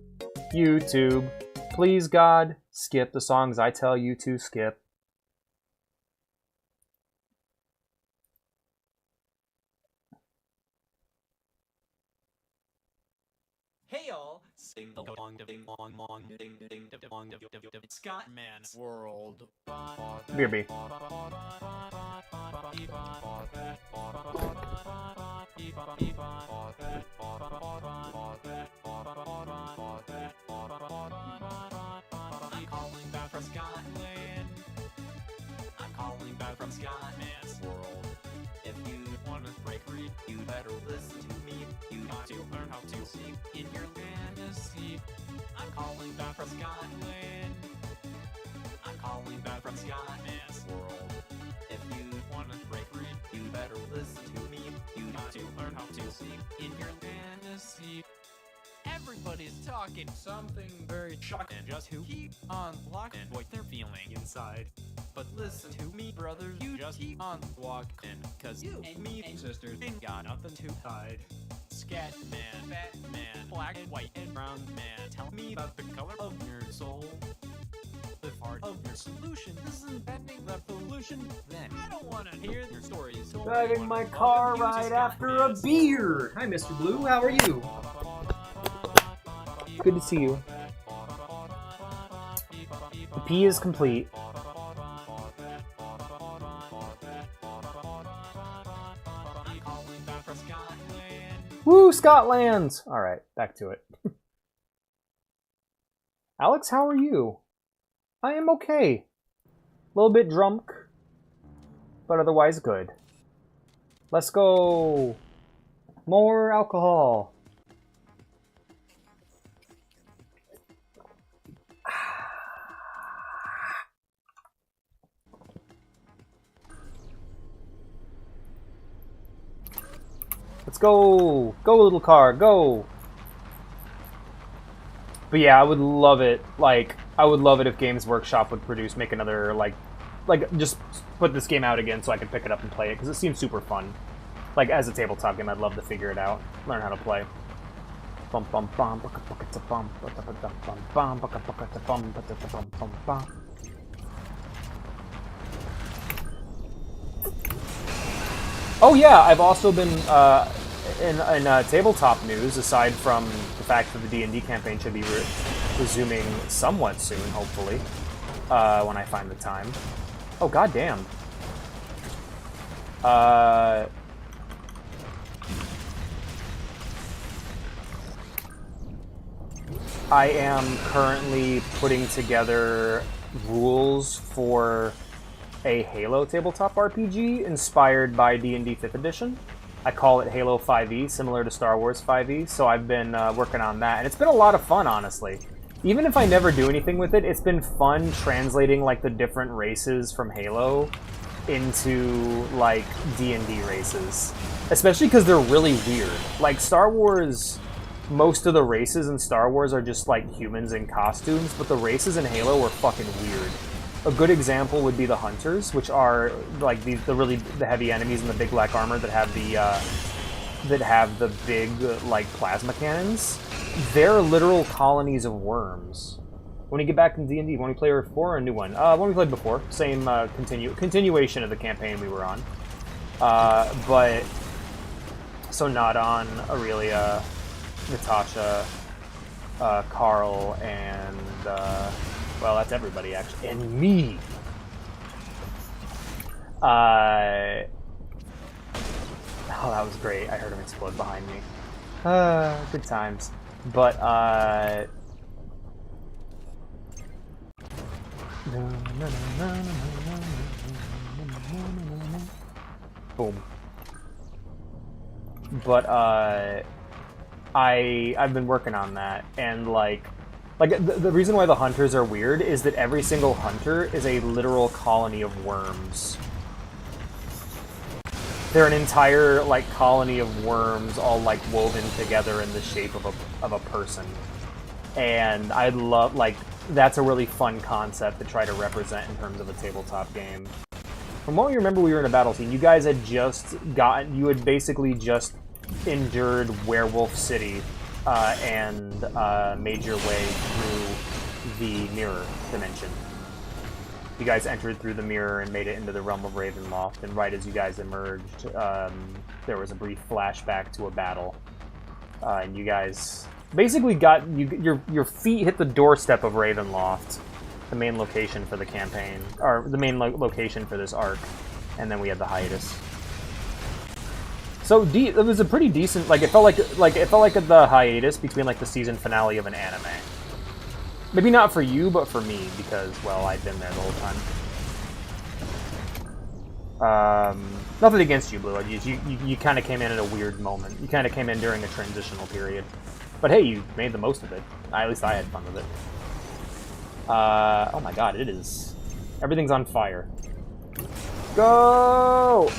YouTube, Please, God, skip the songs I tell you to skip. Hey y'all, sing the long ding long long ding ding long Scott Man's World. BRB. I'm calling back from Scotland. I'm calling back from Scott Man's World. If you wanna break free, you better listen to me. You got to learn how to sing in your fantasy. I'm calling back from Scotland. I'm calling back from Scott Man's World. If you wanna break free, you better listen to me. You got to learn how to sing in your fantasy. Everybody's talking something very shocking. Just who keep on locking what they're feeling inside. But listen to me, brothers, you just keep on walking. Cause you and me and sisters ain't got nothing to hide. Scat man, fat man, black and white and brown man. Tell me about the color of your soul. The part of your solution isn't bending the pollution. Then I don't wanna hear your stories. Driving my car right after a beer. Hi, Mr. Blue. How are you? Good to see you. The P is complete. Woo, Scotland! Alright, back to it. Alex, how are you? I am okay. A little bit drunk, but otherwise good. Let's go. More alcohol. Let's go! Go, little car, go! But yeah, I would love it. Like, I would love it if Games Workshop would make another, like, just put this game out again so I can pick it up and play it, because it seems super fun. Like, as a tabletop game, I'd love to figure it out. Learn how to play. Bum bum bum bum bum bum bum bum bum. Oh yeah, I've also been in tabletop news. Aside from the fact that the D&D campaign should be resuming somewhat soon, hopefully, when I find the time. Oh goddamn! I am currently putting together rules for a Halo tabletop RPG inspired by D&D 5th edition. I call it Halo 5e, similar to Star Wars 5e, so I've been working on that, and it's been a lot of fun, honestly. Even if I never do anything with it, it's been fun translating, like, the different races from Halo into, like, D&D races. Especially because they're really weird. Like, Star Wars, most of the races in Star Wars are just, like, humans in costumes, but the races in Halo are fucking weird. A good example would be the Hunters, which are like the heavy enemies in the big black armor that have the big like plasma cannons. They're literal colonies of worms. When you get back in D&D, when we play Earth 4 or a new one? When we played before, same continuation of the campaign we were on. But so Nodon, Aurelia, Natasha, Carl, and well, that's everybody, actually. And me! Oh, that was great. I heard him explode behind me. Good times. But, boom. But, I've been working on that, and, like, the reason why the Hunters are weird is that every single Hunter is a literal colony of worms. They're an entire, like, colony of worms all, like, woven together in the shape of a person. And I'd love, like, that's a really fun concept to try to represent in terms of a tabletop game. From what we remember, we were in a battle scene. You guys had you had basically just endured Werewolf City, and made your way through the mirror dimension. You guys entered through the mirror and made it into the realm of Ravenloft, and right as you guys emerged, there was a brief flashback to a battle. And you guys basically got... your feet hit the doorstep of Ravenloft, the main location for the campaign, or the main location for this arc, and then we had the hiatus. So it was a pretty decent, like it felt like the hiatus between like the season finale of an anime. Maybe not for you, but for me, because well, I'd been there the whole time. Nothing against you, Blue. You kind of came in at a weird moment. You kind of came in during a transitional period, but hey, you made the most of it. At least I had fun with it. Oh my god, it is. Everything's on fire. Go!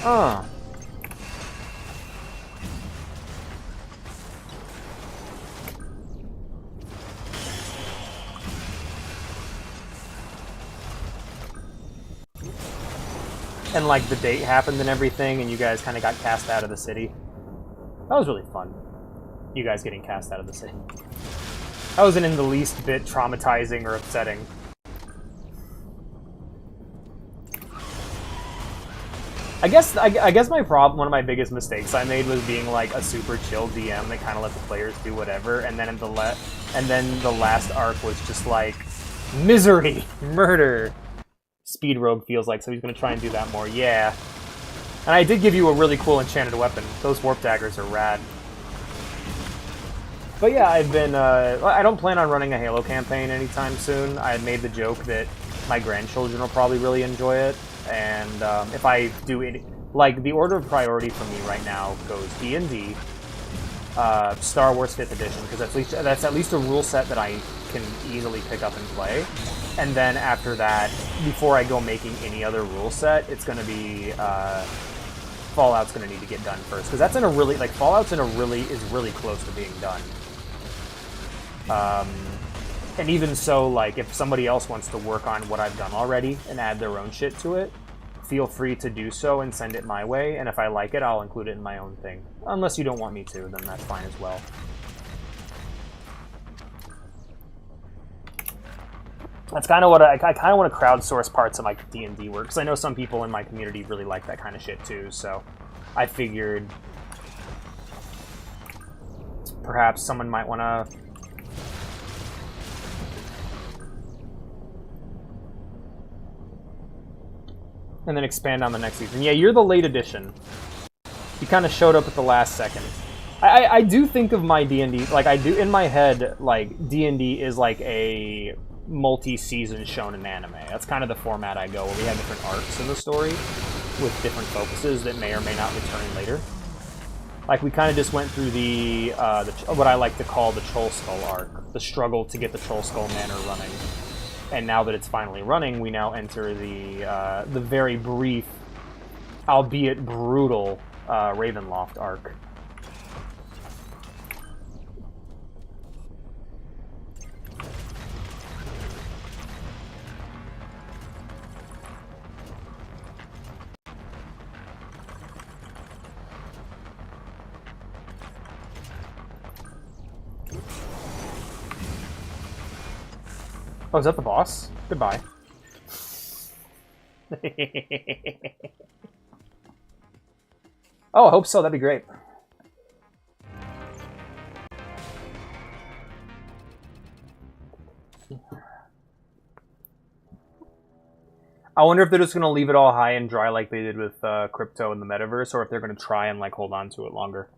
And like the date happened and everything, and you guys kind of got cast out of the city. That was really fun. You guys getting cast out of the city. That wasn't in the least bit traumatizing or upsetting. I guess my problem, one of my biggest mistakes I made was being like a super chill DM that kind of let the players do whatever, and then the last arc was just like misery, murder. Speed Rogue feels like, so he's going to try and do that more. Yeah. And I did give you a really cool enchanted weapon. Those warp daggers are rad. But yeah, I've been, I don't plan on running a Halo campaign anytime soon. I had made the joke that my grandchildren will probably really enjoy it. And if I do it, like, the order of priority for me right now goes D&D, Star Wars 5th Edition, because that's at least a rule set that I can easily pick up and play. And then after that, before I go making any other rule set, it's going to be Fallout's going to need to get done first, because that's in a really Fallout's is really close to being done. And even so, like, if somebody else wants to work on what I've done already and add their own shit to it, feel free to do so and send it my way. And if I like it, I'll include it in my own thing. Unless you don't want me to, then that's fine as well. That's kind of what I kind of want to crowdsource parts of my D&D work, because I know some people in my community really like that kind of shit too, so I figured perhaps someone might want to... and then expand on the next season. Yeah, you're the late edition. You kind of showed up at the last second. I do think of my D&D, like, I do, in my head, like, D&D is like a multi-season shonen anime. That's kind of the format I go, where we have different arcs in the story with different focuses that may or may not return later. Like, we kind of just went through the what I like to call the Troll Skull arc, the struggle to get the Troll Skull Manor running. And now that it's finally running, we now enter the very brief, albeit brutal, Ravenloft arc. Oh, is that the boss? Goodbye. Oh, I hope so. That'd be great. I wonder if they're just going to leave it all high and dry like they did with crypto in the metaverse, or if they're going to try and like hold on to it longer.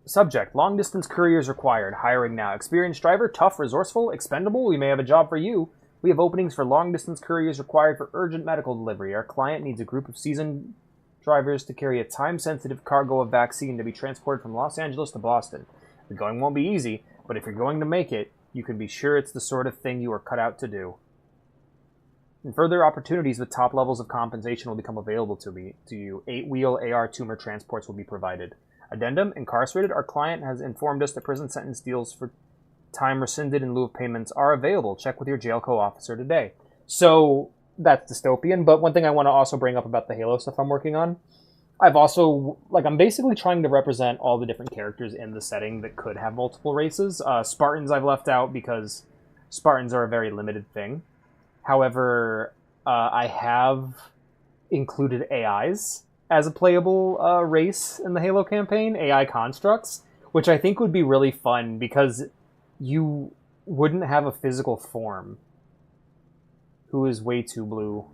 Subject: long-distance couriers required. Hiring now. Experienced driver, tough, resourceful, expendable. We may have a job for you. We have openings for long-distance couriers required for urgent medical delivery. Our client needs a group of seasoned drivers to carry a time-sensitive cargo of vaccine to be transported from Los Angeles to Boston. The going won't be easy, but if you're going to make it, you can be sure it's the sort of thing you are cut out to do. And further opportunities with top levels of compensation will become available to you. 8-wheel AR tumor transports will be provided. Addendum: incarcerated. Our client has informed us that prison sentence deals for time rescinded in lieu of payments are available. Check with your jail co-officer today. So that's dystopian, but one thing I want to also bring up about the Halo stuff I'm working on, I've also, like, I'm basically trying to represent all the different characters in the setting that could have multiple races. Spartans I've left out because Spartans are a very limited thing. However, I have included AIs as a playable race in the Halo campaign, AI constructs, which I think would be really fun because you wouldn't have a physical form. Who is way too blue?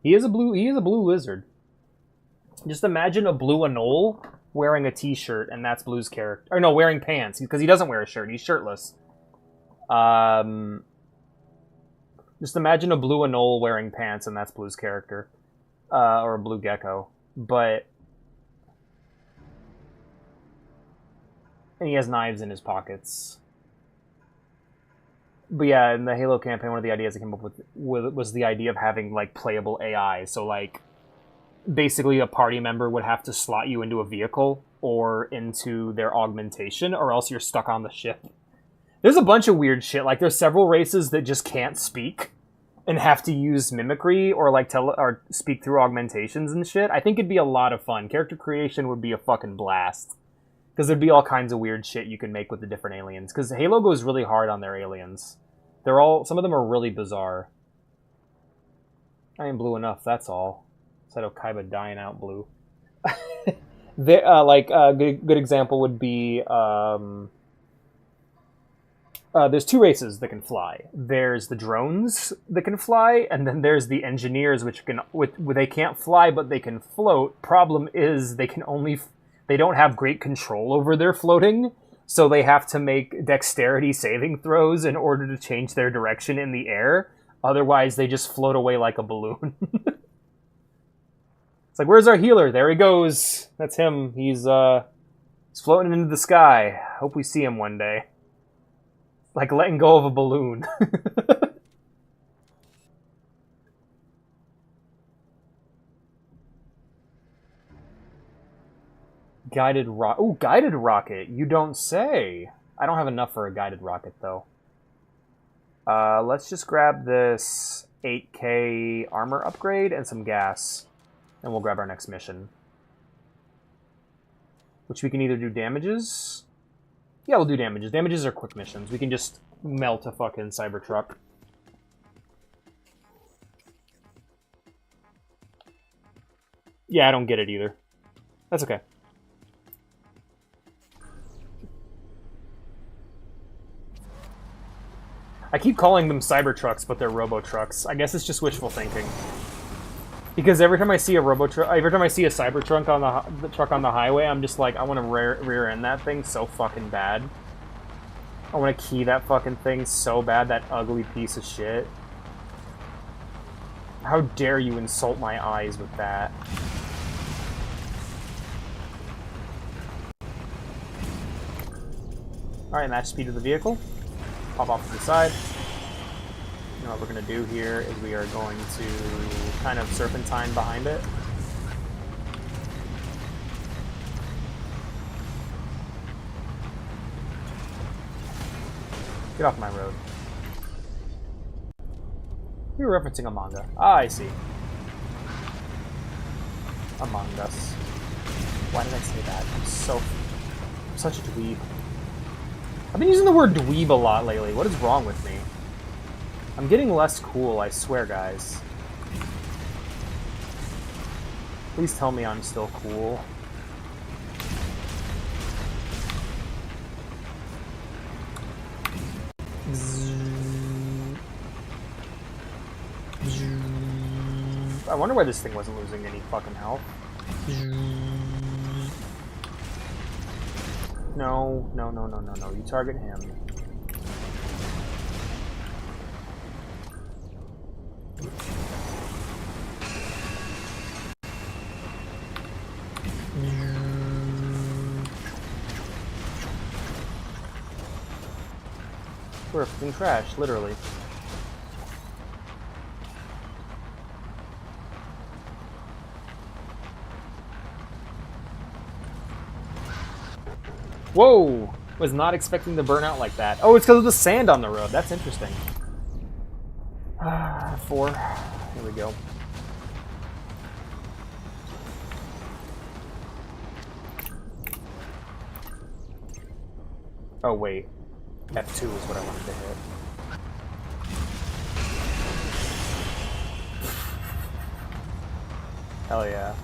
He is a blue lizard. Just imagine a blue Anole wearing a t-shirt, and that's Blue's character. Or no, wearing pants, because he doesn't wear a shirt. He's shirtless. Just imagine a blue Anole wearing pants, and that's Blue's character. Or a blue gecko. But... and he has knives in his pockets. But yeah, in the Halo campaign, one of the ideas I came up with was the idea of having, like, playable AI. So, like, basically a party member would have to slot you into a vehicle or into their augmentation, or else you're stuck on the ship. There's a bunch of weird shit. Like, there's several races that just can't speak and have to use mimicry or, like, or speak through augmentations and shit. I think it'd be a lot of fun. Character creation would be a fucking blast. Because there'd be all kinds of weird shit you can make with the different aliens. Because Halo goes really hard on their aliens. Some of them are really bizarre. I ain't blue enough, that's all. Instead of Kaiba dying out blue. Like, a good example would be... there's two races that can fly. There's the drones that can fly, and then there's the engineers, which they can't fly, but they can float. Problem is, they don't have great control over their floating, so they have to make dexterity saving throws in order to change their direction in the air. Otherwise, they just float away like a balloon. It's like, where's our healer? There he goes. That's him. He's floating into the sky. Hope we see him one day. Like letting go of a balloon. Guided rocket. Ooh, guided rocket. You don't say. I don't have enough for a guided rocket, though. Let's just grab this 8K armor upgrade and some gas. And we'll grab our next mission. Which we can either do damages. Yeah, we'll do damages. Damages are quick missions. We can just melt a fucking Cybertruck. Yeah, I don't get it either. That's okay. I keep calling them Cybertrucks, but they're Robo-Trucks. I guess it's just wishful thinking. Because every time I see a Cybertruck on the truck on the highway, I'm just like, I want to rear end that thing so fucking bad. I want to key that fucking thing so bad, that ugly piece of shit. How dare you insult my eyes with that? Alright, match speed of the vehicle. Pop off to the side. You know what we're going to do here is we are going to kind of serpentine behind it. Get off my road. You're referencing a manga. Ah, I see. Among Us. Why did I say that? I'm such a dweeb. I've been using the word dweeb a lot lately. What is wrong with me? I'm getting less cool, I swear, guys. Please tell me I'm still cool. I wonder why this thing wasn't losing any fucking health. No. You target him. We're fucking trash, literally. Whoa! Was not expecting to burn out like that. Oh, it's because of the sand on the road. That's interesting. 4. Here we go. Oh, wait. F2 is what I wanted to hit. Hell yeah.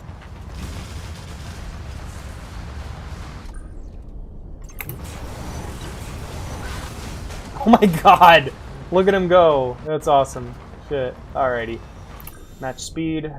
Oh my god! Look at him go! That's awesome. Shit. Alrighty. Match speed.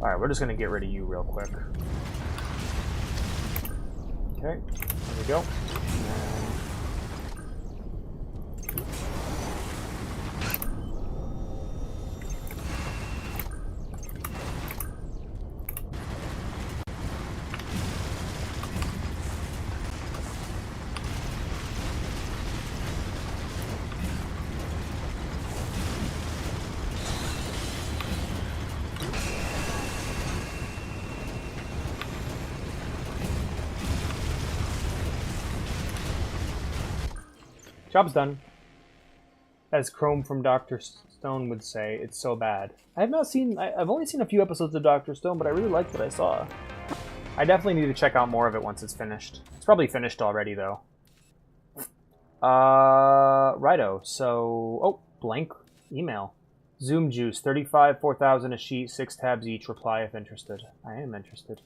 Alright, we're just gonna get rid of you real quick. Okay, there we go. Job's done. As Chrome from Dr. Stone would say, it's so bad. I've only seen a few episodes of Dr. Stone, but I really liked what I saw. I definitely need to check out more of it once it's finished. It's probably finished already, though. Righto. So, oh, blank email. Zoom Juice, 35, 4,000 a sheet, 6 tabs each. Reply if interested. I am interested.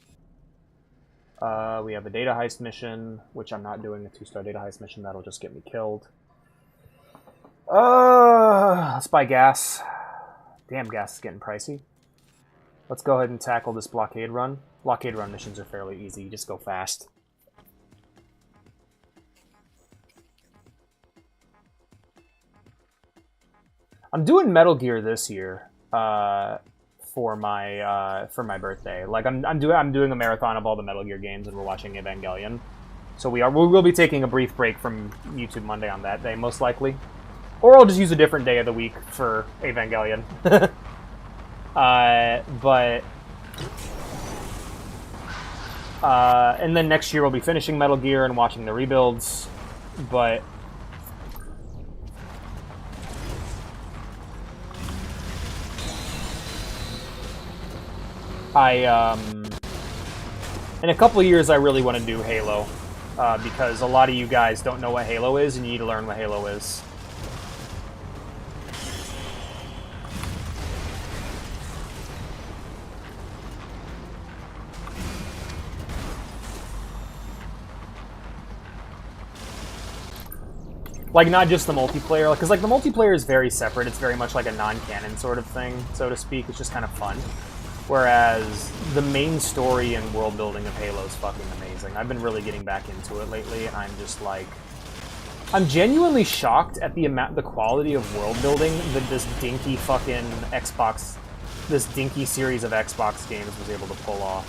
We have a data heist mission, which I'm not doing a 2-star data heist mission. That'll just get me killed. Let's buy gas. Damn, gas is getting pricey. Let's go ahead and tackle this blockade run. Blockade run missions are fairly easy. You just go fast. I'm doing Metal Gear this year. For my birthday. Like I'm doing a marathon of all the Metal Gear games, and we're watching Evangelion. So we'll be taking a brief break from YouTube Monday on that day, most likely. Or I'll just use a different day of the week for Evangelion. And then next year we'll be finishing Metal Gear and watching the rebuilds. But in a couple of years, I really want to do Halo, because a lot of you guys don't know what Halo is, and you need to learn what Halo is. Like, not just the multiplayer, because, like, the multiplayer is very separate. It's very much like a non-canon sort of thing, so to speak. It's just kind of fun. Whereas the main story and world building of Halo is fucking amazing. I've been really getting back into it lately, and I'm just like, I'm genuinely shocked at the quality of world building that this dinky fucking this dinky series of Xbox games was able to pull off.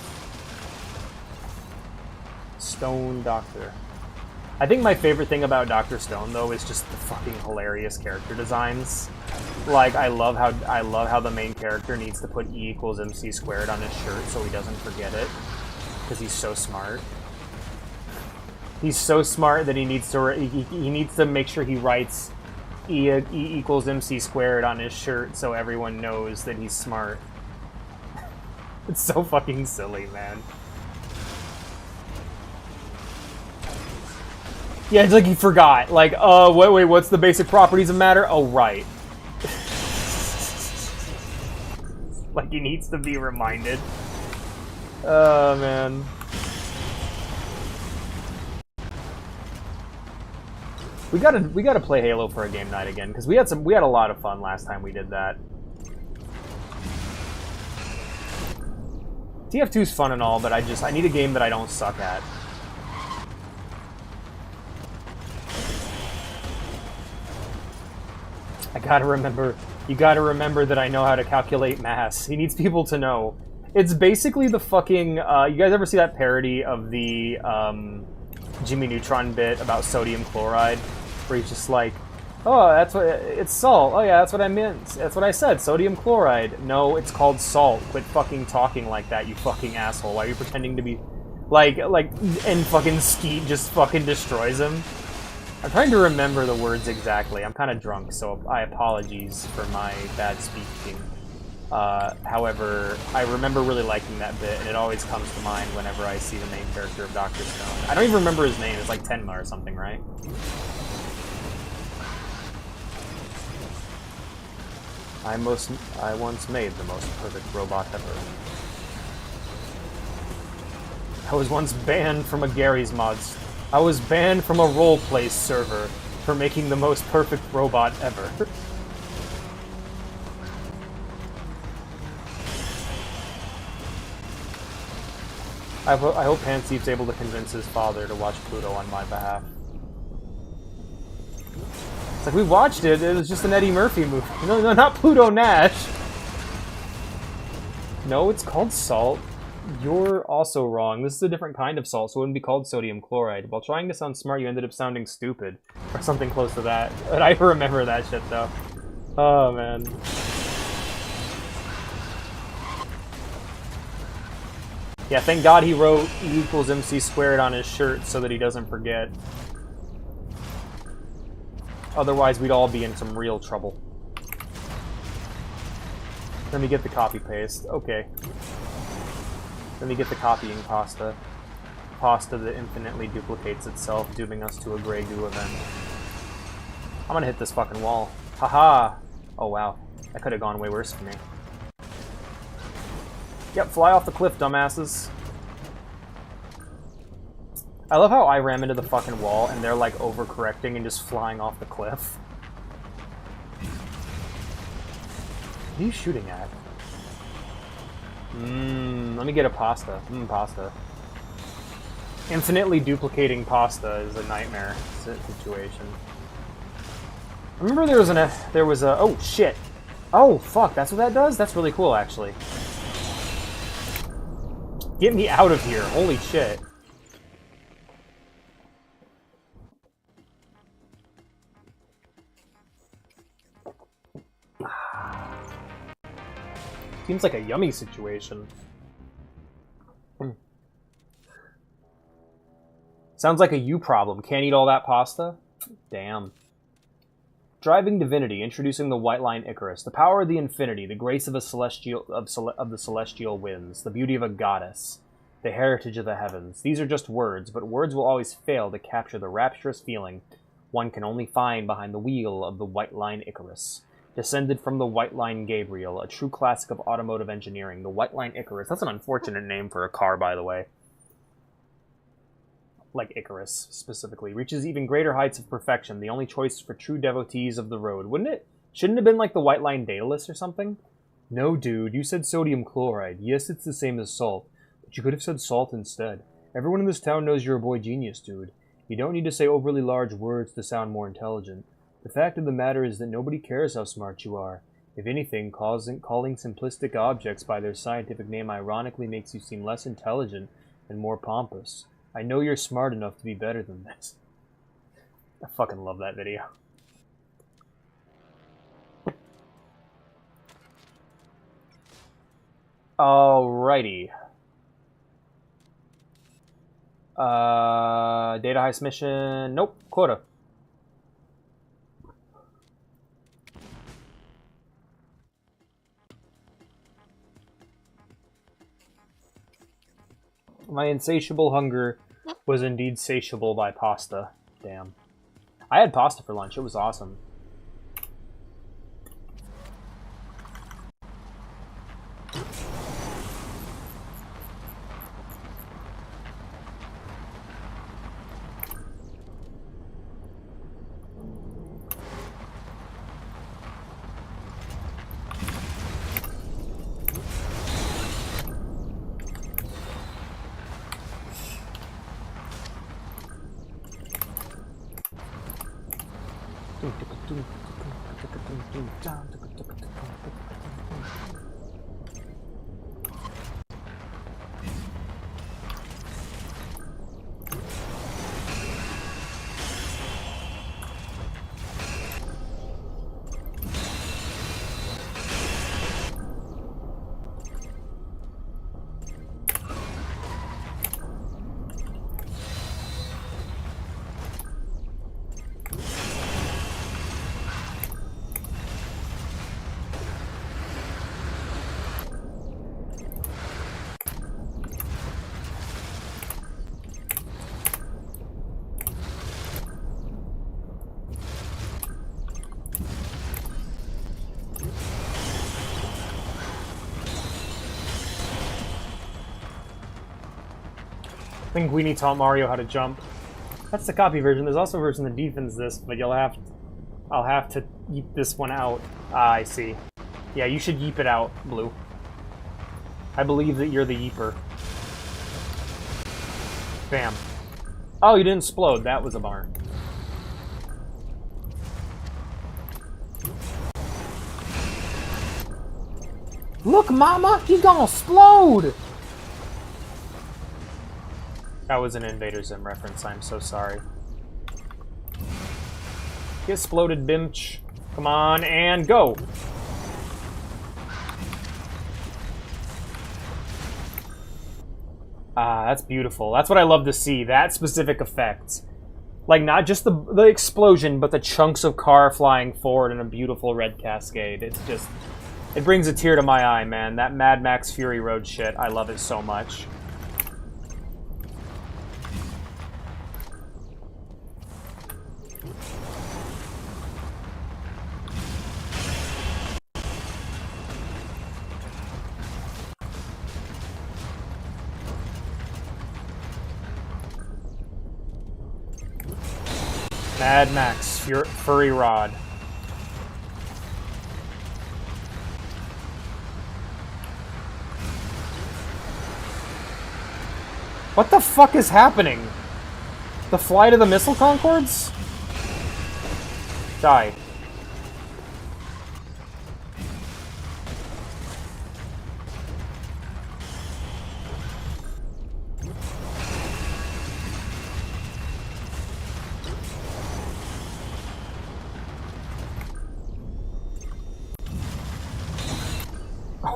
Stone Doctor. I think my favorite thing about Dr. Stone, though, is just the fucking hilarious character designs. Like, I love how the main character needs to put E equals MC squared on his shirt so he doesn't forget it, because he's so smart. He's so smart that he needs to make sure he writes E equals MC squared on his shirt so everyone knows that he's smart. It's so fucking silly, man. Yeah, it's like he forgot. Like, wait, what's the basic properties of matter? Oh, right. Like, he needs to be reminded. Oh, man. We gotta play Halo for a game night again, because we had a lot of fun last time we did that. TF2's fun and all, but I need a game that I don't suck at. You gotta remember that I know how to calculate mass. He needs people to know. It's basically the fucking, you guys ever see that parody of the, Jimmy Neutron bit about sodium chloride? where he's just like, oh, that's what, it's salt. Oh yeah, that's what I meant. That's what I said, sodium chloride. No, it's called salt. Quit fucking talking like that, you fucking asshole. Why are you pretending to be, and fucking Skeet just fucking destroys him? I'm trying to remember the words exactly. I'm kind of drunk, so I apologies for my bad speaking. However, I remember really liking that bit, and it always comes to mind whenever I see the main character of Dr. Stone. I don't even remember his name. It's like Tenma or something, right? I once made the most perfect robot ever. I was once banned from a Gary's Mods. I was banned from a roleplay server for making the most perfect robot ever. I hope Hanseep's able to convince his father to watch Pluto on my behalf. It's like, we watched it, it was just an Eddie Murphy movie. No, not Pluto Nash! No, it's called salt. You're also wrong. This is a different kind of salt, so it wouldn't be called sodium chloride. While trying to sound smart, you ended up sounding stupid. Or something close to that. But I remember that shit, though. Oh, man. Yeah, thank God he wrote E equals MC squared on his shirt so that he doesn't forget. Otherwise, we'd all be in some real trouble. Let me get the copy-paste. Okay. Let me get the copying pasta. Pasta that infinitely duplicates itself, dooming us to a Grey Goo event. I'm gonna hit this fucking wall. Haha! Oh wow. That could have gone way worse for me. Yep, fly off the cliff, dumbasses. I love how I ram into the fucking wall and they're like overcorrecting and just flying off the cliff. What are you shooting at? Let me get a pasta. Pasta. Infinitely duplicating pasta is a nightmare situation. Remember there was a oh shit. Oh fuck, that's what that does? That's really cool actually. Get me out of here, holy shit. Seems like a yummy situation. Sounds like a you problem. Can't eat all that pasta? Damn. Driving Divinity, introducing the White Line Icarus. The power of the infinity, the grace of a celestial of the celestial winds, the beauty of a goddess, the heritage of the heavens. These are just words, but words will always fail to capture the rapturous feeling one can only find behind the wheel of the White Line Icarus. Descended from the White Line Gabriel, a true classic of automotive engineering. The White Line Icarus. That's an unfortunate name for a car, by the way. Like Icarus, specifically. Reaches even greater heights of perfection, the only choice for true devotees of the road. Wouldn't it? Shouldn't it have been like the White Line Daedalus or something? No, dude, you said sodium chloride. Yes, it's the same as salt, but you could have said salt instead. Everyone in this town knows you're a boy genius, dude. You don't need to say overly large words to sound more intelligent. The fact of the matter is that nobody cares how smart you are. If anything, calling simplistic objects by their scientific name ironically makes you seem less intelligent and more pompous. I know you're smart enough to be better than this. I fucking love that video. Alrighty. Data heist mission. Nope. Quota. My insatiable hunger was indeed satiable by pasta. Damn. I had pasta for lunch. It was awesome. think Guini taught Mario how to jump. That's the copy version. There's also a version that deepens this, but I'll have to yeep this one out. Ah, I see. Yeah, you should yeep it out, Blue. I believe that you're the yeeper. Bam. Oh, you didn't explode. That was a bummer. Look, Mama! He's gonna explode! That was an Invader Zim reference. I'm so sorry. Get exploded, Bimch. Come on, and go! Ah, that's beautiful. That's what I love to see. That specific effect. Like, not just the explosion, but the chunks of car flying forward in a beautiful red cascade. It's just... It brings a tear to my eye, man. That Mad Max Fury Road shit. I love it so much. Mad Max Furry Rod. What the fuck is happening? The flight of the missile Concords? Die.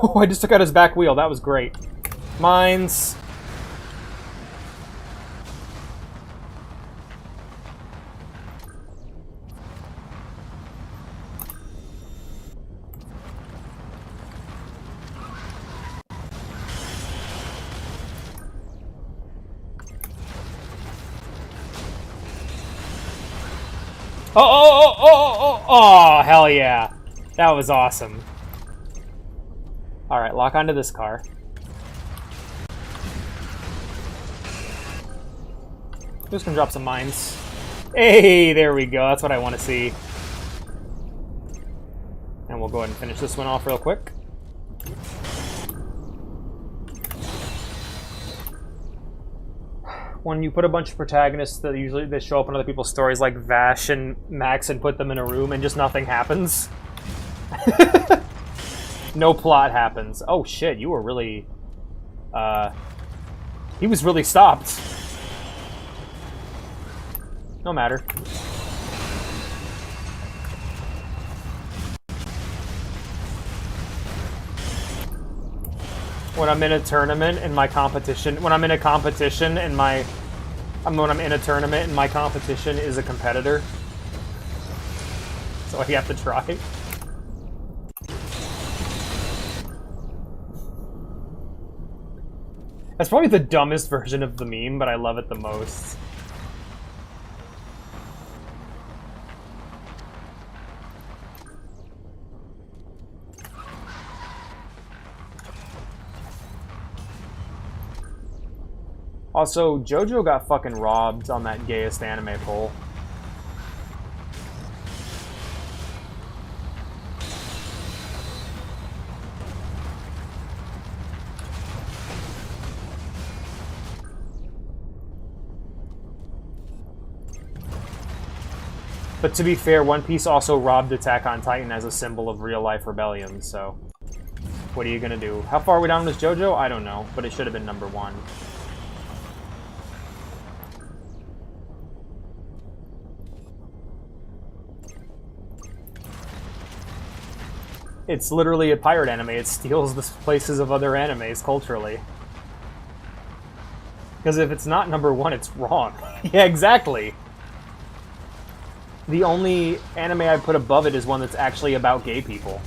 Oh, I just took out his back wheel. That was great. Mines. Oh, hell yeah. That was awesome. Alright, lock onto this car. Just gonna drop some mines. Hey, there we go. That's what I want to see. And we'll go ahead and finish this one off real quick. When you put a bunch of protagonists that usually they show up in other people's stories like Vash and Max and put them in a room and just nothing happens. No plot happens. Oh shit, you were really... he was really stopped. No matter. When I'm in a tournament in my competition, when I'm in a competition and when I'm in a tournament and my competition is a competitor. So I have to try. That's probably the dumbest version of the meme, but I love it the most. Also, JoJo got fucking robbed on that gayest anime poll. But to be fair, One Piece also robbed Attack on Titan as a symbol of real-life rebellion, so... What are you gonna do? How far are we down with JoJo? I don't know, but it should have been number 1. It's literally a pirate anime. It steals the places of other animes culturally. Because if it's not number 1, it's wrong. Yeah, exactly. The only anime I put above it is one that's actually about gay people.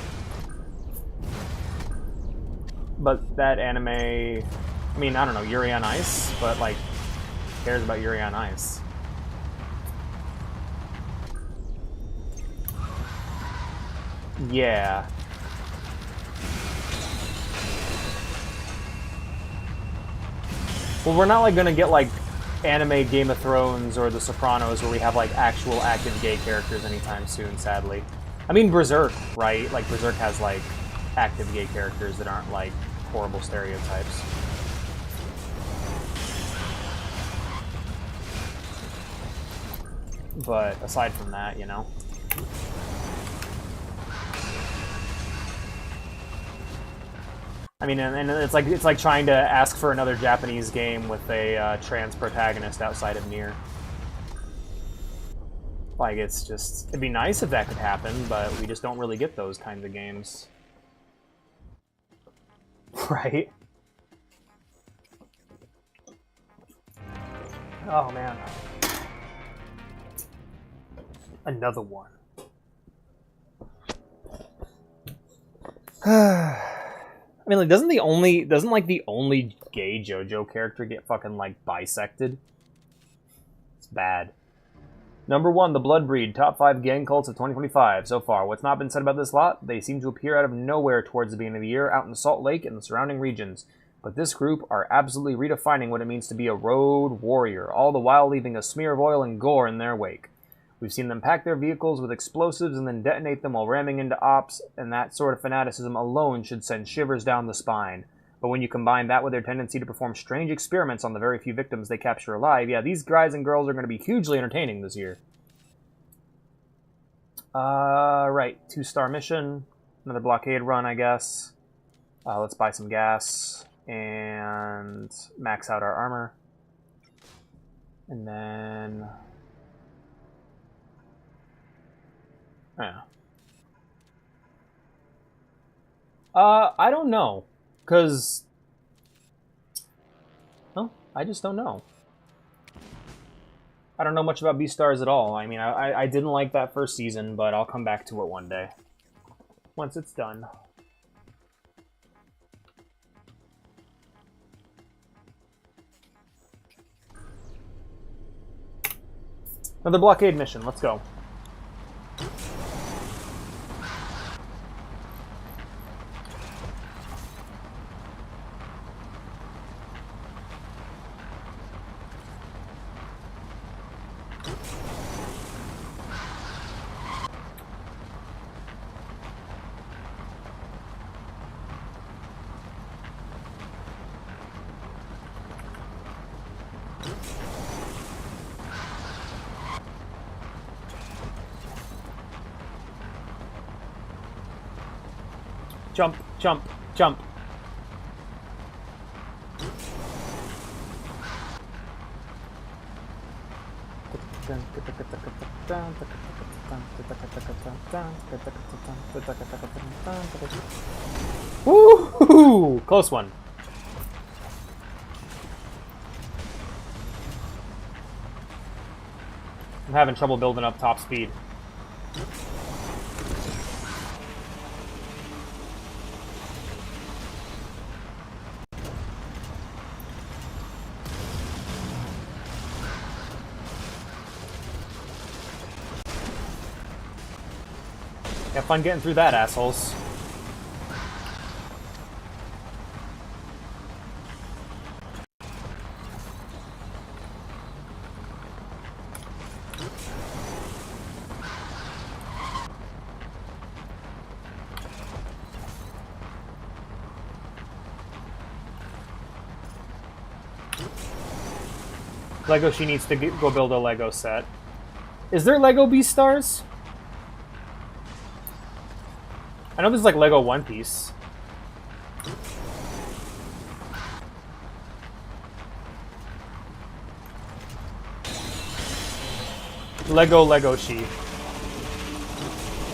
But that anime... I mean, I don't know, Yuri on Ice? But, like, who cares about Yuri on Ice? Yeah. Well, we're not, like, gonna get, like, anime Game of Thrones or The Sopranos where we have like actual active gay characters anytime soon, sadly. I mean Berserk, right? Like Berserk has like active gay characters that aren't like horrible stereotypes. But aside from that, you know. I mean, and it's like trying to ask for another Japanese game with a trans protagonist outside of Nier. Like, it's just... It'd be nice if that could happen, but we just don't really get those kinds of games. Right? Oh, man. Another one. I mean, like, doesn't the only gay JoJo character get fucking, like, bisected? It's bad. Number 1, the Bloodbreed, top 5 gang cults of 2025. So far, what's not been said about this lot? They seem to appear out of nowhere towards the beginning of the year, out in Salt Lake and the surrounding regions. But this group are absolutely redefining what it means to be a road warrior, all the while leaving a smear of oil and gore in their wake. We've seen them pack their vehicles with explosives and then detonate them while ramming into ops, and that sort of fanaticism alone should send shivers down the spine. But when you combine that with their tendency to perform strange experiments on the very few victims they capture alive, yeah, these guys and girls are going to be hugely entertaining this year. Right, 2-star mission, another blockade run, I guess. Let's buy some gas and max out our armor. And then... Yeah. I don't know, because... Well, I just don't know. I don't know much about Beastars at all. I mean, I didn't like that first season, but I'll come back to it one day. Once it's done. Another blockade mission, let's go. Jump, jump, jump. Woo! Close one. I'm having trouble building up top speed. Have fun getting through that, assholes. Lego, she needs to go build a Lego set. Is there Lego Beastars? I know there's like Lego One Piece. Lego She.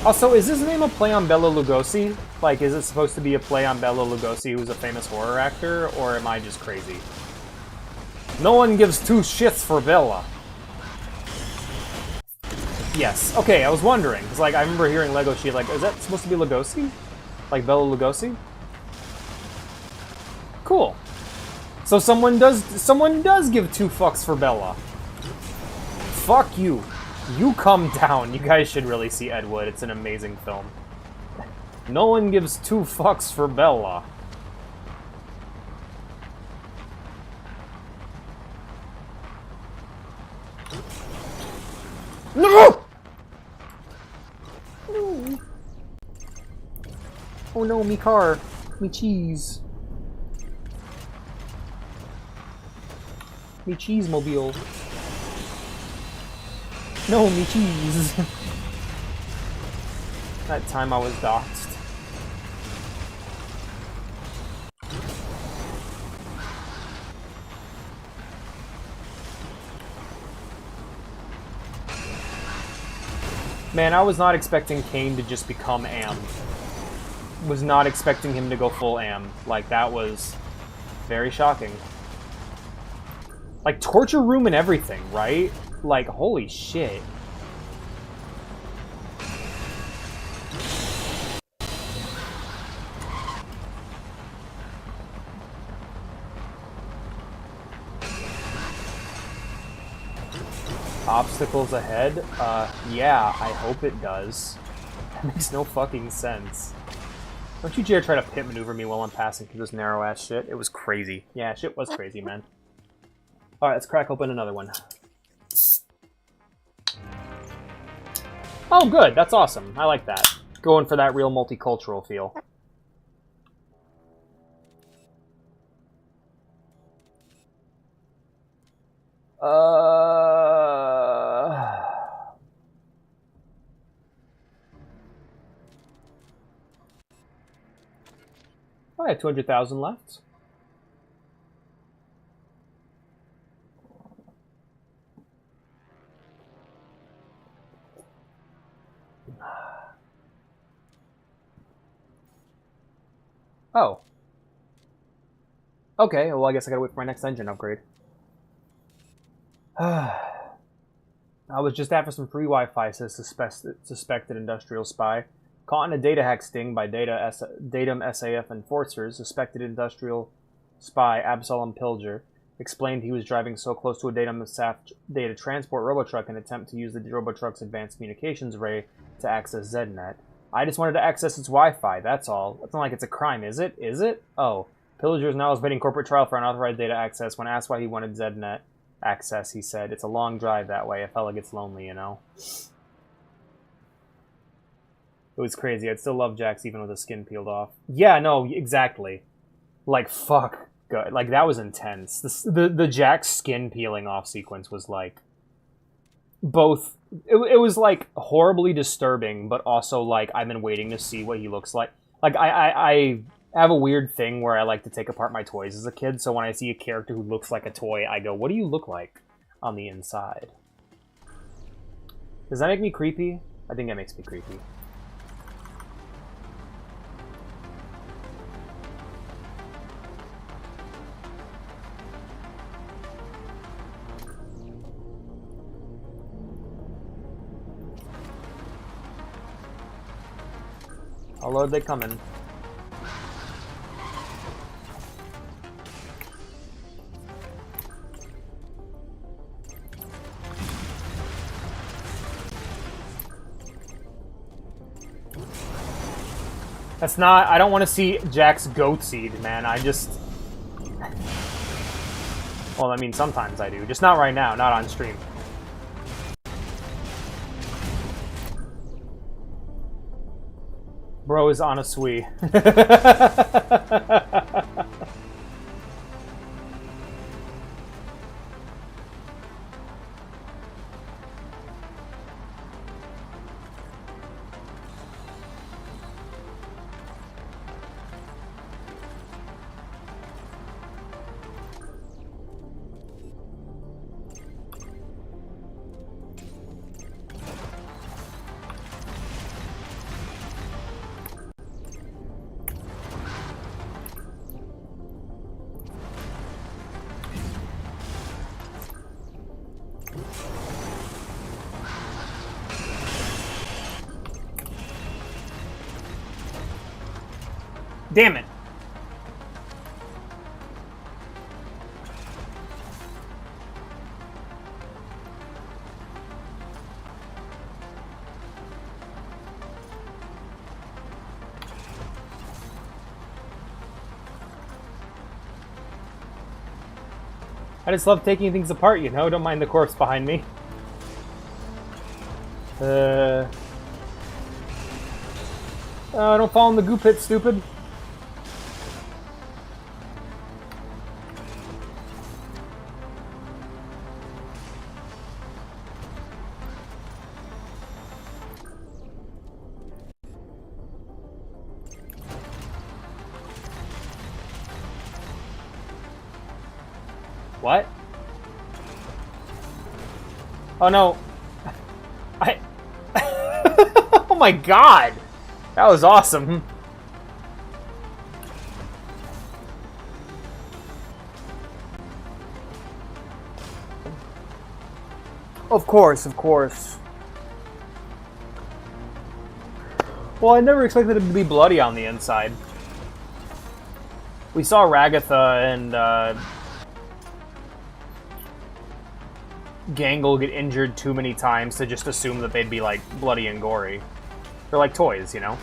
Also, is his name a play on Bela Lugosi? Like, is it supposed to be a play on Bela Lugosi, who's a famous horror actor, or am I just crazy? No one gives two shits for Bella. Yes. Okay, I was wondering. Because, like, I remember hearing Lego She, like, is that supposed to be Lugosi? Like Bela Lugosi? Cool. So someone does give two fucks for Bella. Fuck you. You come down. You guys should really see Ed Wood. It's an amazing film. No one gives two fucks for Bella. No. Oh no, me car. Me cheese. Me cheese mobile. No, me cheese. That time I was doxxed. Man, I was not expecting Kane to just become Am. Was not expecting him to go full Am. Like, that was very shocking. Like, torture room and everything, right? Like, holy shit. Obstacles ahead? Yeah, I hope it does. That makes no fucking sense. Don't you dare try to pit maneuver me while I'm passing through this narrow-ass shit. It was crazy. Yeah, shit was crazy, man. Alright, let's crack open another one. Oh, good. That's awesome. I like that. Going for that real multicultural feel. I have 200,000 left. Oh. Okay, well I guess I gotta wait for my next engine upgrade. I was just after some free Wi-Fi, says suspected industrial spy. Caught in a data hack sting by Datum SAF enforcers, suspected industrial spy Absalom Pilger explained he was driving so close to a Datum SAF data transport robotruck in an attempt to use the robotruck's advanced communications array to access ZedNet. I just wanted to access its Wi-Fi, that's all. It's not like it's a crime, is it? Is it? Oh. Pilger is now awaiting corporate trial for unauthorized data access. When asked why he wanted ZedNet access, he said, "It's a long drive that way. A fella gets lonely, you know." It was crazy. I'd still love Jax even with his skin peeled off. Yeah, no, exactly. Like, fuck. Good. Like, that was intense. The Jax skin peeling off sequence was, like, both... It was, like, horribly disturbing, but also, like, I've been waiting to see what he looks like. Like, I have a weird thing where I like to take apart my toys as a kid, so when I see a character who looks like a toy, I go, what do you look like on the inside? Does that make me creepy? I think that makes me creepy. How low are they coming? That's not... I don't want to see Jax goat seed, man. I just... Well, I mean, sometimes I do. Just not right now. Not on stream. Bro is on a swee. Damn it. I just love taking things apart, you know? Don't mind the corpse behind me. Don't fall in the goo pit, stupid. What? Oh no. Oh my god! That was awesome. Of course, of course. Well, I never expected him to be bloody on the inside. We saw Ragatha and Gangle get injured too many times to just assume that they'd be, like, bloody and gory. They're like toys, you know?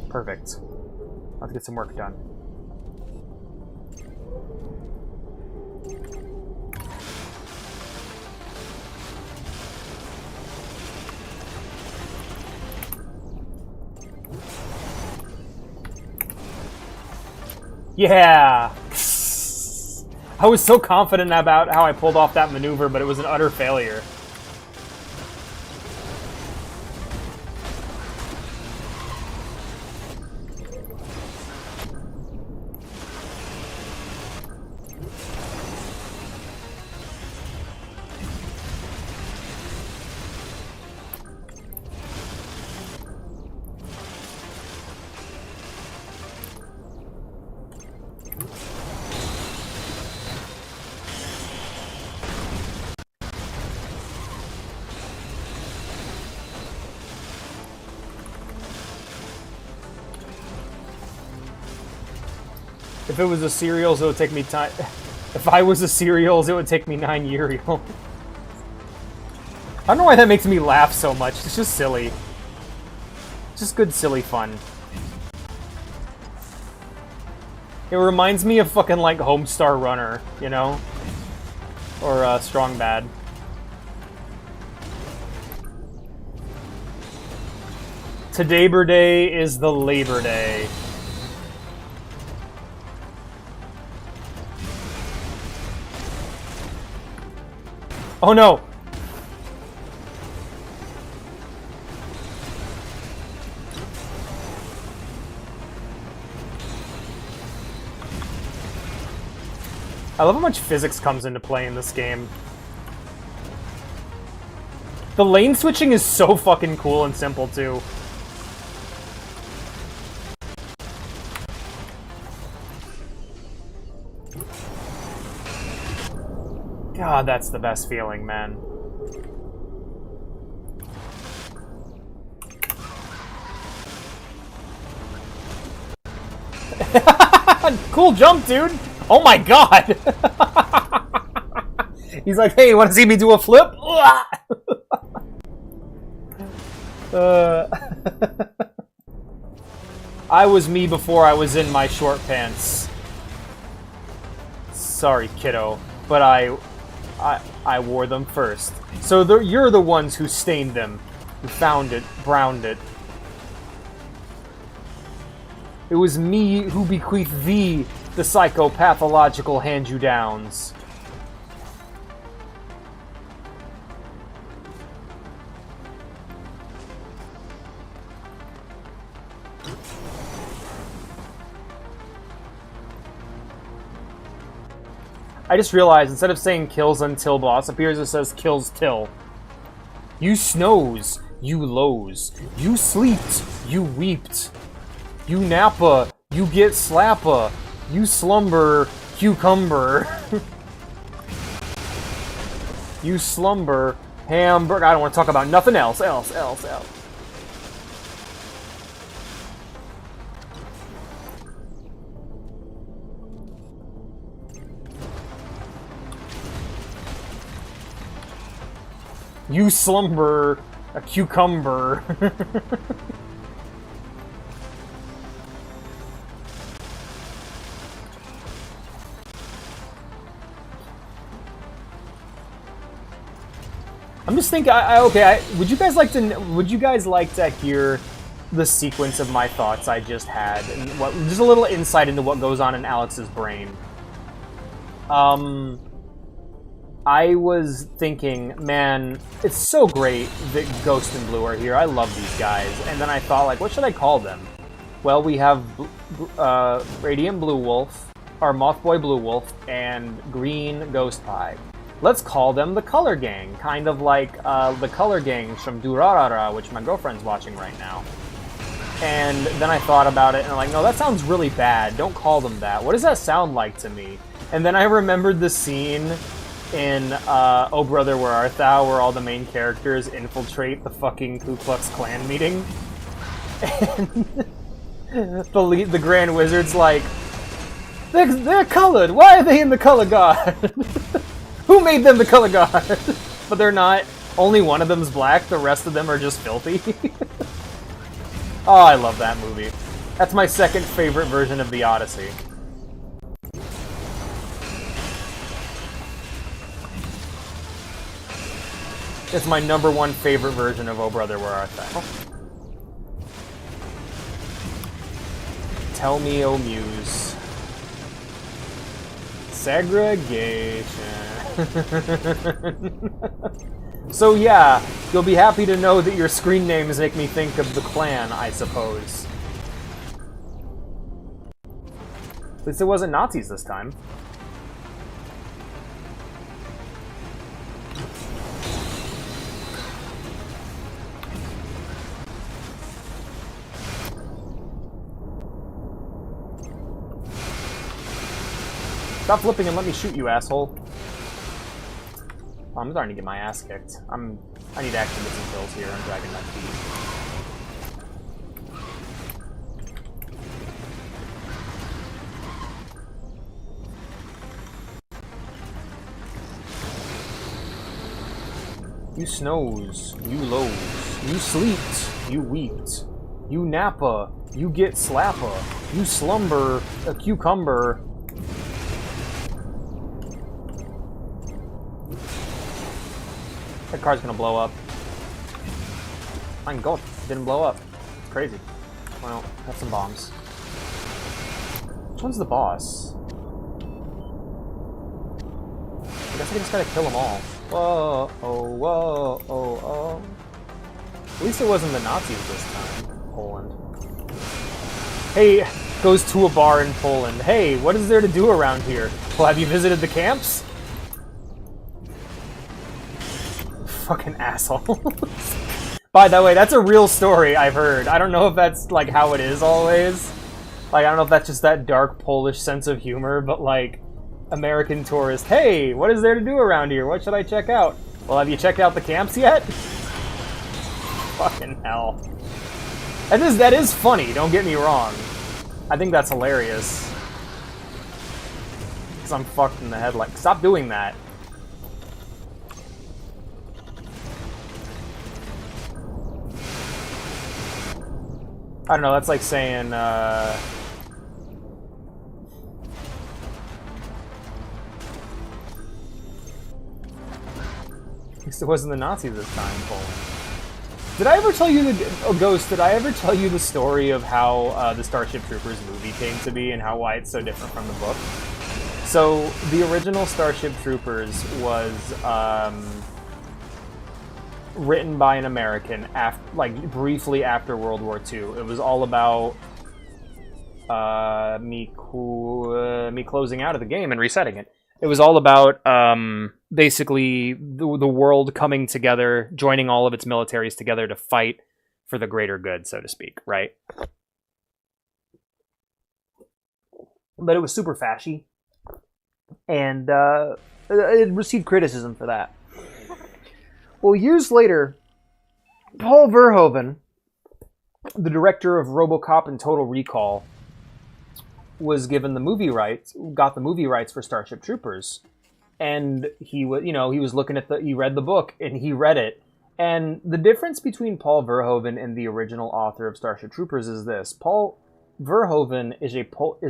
Perfect. Let's get some work done. Yeah! I was so confident about how I pulled off that maneuver, but it was an utter failure. If it was a cereals, it would take me time. If I was a cereals, it would take me 9 Uriel. I don't know why that makes me laugh so much. It's just silly. It's just good, silly fun. It reminds me of fucking, like, Homestar Runner, you know? Or, Strong Bad. Today Day is the Labor Day. Oh no! I love how much physics comes into play in this game. The lane switching is so fucking cool and simple, too. God, that's the best feeling, man. Cool jump, dude! Oh my god! He's like, hey, you wanna see me do a flip? I was me before I was in my short pants. Sorry, kiddo, but I wore them first. So you're the ones who stained them, who found it, browned it. It was me who bequeathed thee the psychopathological hand-you-downs. I just realized, instead of saying kills until boss appears, it says kills till. You snows, you lows. You sleeped, you weeped. You nappa, you get slappa. You slumber, cucumber. You slumber, hamburger. I don't want to talk about nothing else. You slumber a cucumber. I'm just thinking. Would you guys like to? Would you guys like to hear the sequence of my thoughts I just had, and just a little insight into what goes on in Alex's brain? I was thinking, man, it's so great that Ghost and Blue are here. I love these guys. And then I thought, like, what should I call them? Well, we have Radiant Blue Wolf, or Mothboy Blue Wolf, and Green Ghost Pie. Let's call them the Color Gang, kind of like the Color Gangs from Durarara, which my girlfriend's watching right now. And then I thought about it, and I'm like, no, that sounds really bad. Don't call them that. What does that sound like to me? And then I remembered the scene in Oh Brother, Where Art Thou, where all the main characters infiltrate the fucking Ku Klux Klan meeting. And the Grand Wizard's like, they're colored. Why are they in the color guard? Who made them the color guard? But they're not. Only one of them's black. The rest of them are just filthy. Oh, I love that movie. That's my second favorite version of The Odyssey. It's my #1 favorite version of Oh Brother, Where Art Thou? Tell me, oh Muse. Segregation. So yeah, you'll be happy to know that your screen names make me think of the Klan, I suppose. At least it wasn't Nazis this time. Stop flipping and let me shoot you, asshole. I'm starting to get my ass kicked. I need to actually get some kills here on Dragon Knight Beat. You snows, you lows, you sleeped, you weeped, you nappa, you get slappa, you slumber a cucumber. That car's gonna blow up. My God, it didn't blow up. It's crazy. Well, have some bombs. Which one's the boss? I guess I just gotta kill them all. Whoa, oh, whoa, oh, oh. At least it wasn't the Nazis this time. Poland. Hey, goes to a bar in Poland. Hey, what is there to do around here? Well, have you visited the camps? Fucking asshole. By the way, that's a real story I've heard. I don't know if that's like how it is always. Like, I don't know if that's just that dark Polish sense of humor, but like, American tourist, hey, what is there to do around here? What should I check out? Well, have you checked out the camps yet? Fucking hell. That is funny, don't get me wrong. I think that's hilarious. Because I'm fucked in the head, like, stop doing that. I don't know, that's like saying, at least it wasn't the Nazis this time, Poland. Did I ever tell you Ghost, did I ever tell you the story of how the Starship Troopers movie came to be and why it's so different from the book? So, the original Starship Troopers was, written by an American briefly after World War II. It was all about me closing out of the game and resetting it. It was all about basically the world coming together, joining all of its militaries together to fight for the greater good, so to speak, right? But it was super fashy, and it received criticism for that. Well, years later, Paul Verhoeven, the director of RoboCop and Total Recall, was given got the movie rights for Starship Troopers. and he was, he was looking at he read the book, and he read it. And the difference between Paul Verhoeven and the original author of Starship Troopers is this: Paul Verhoeven is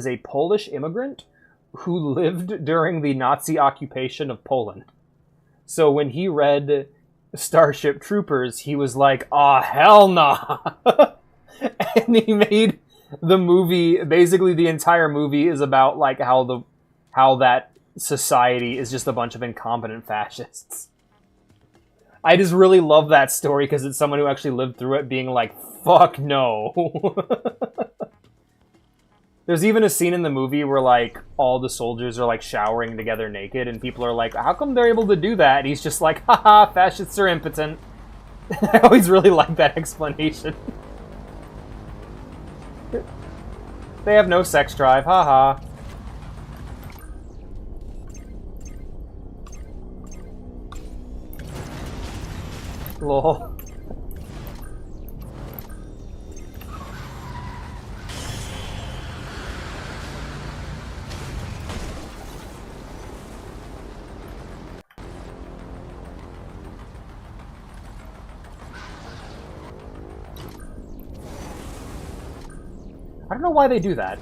a Polish immigrant who lived during the Nazi occupation of Poland. So when he read Starship Troopers, he was like, "Ah, hell nah!" And he made the movie. Basically, the entire movie is about like how that society is just a bunch of incompetent fascists. I just really love that story because it's someone who actually lived through it being like, fuck no. There's even a scene in the movie where like all the soldiers are like showering together naked and people are like, how come they're able to do that? And he's just like, haha, fascists are impotent. I always really like that explanation. They have no sex drive, haha. Lol. I don't know why they do that.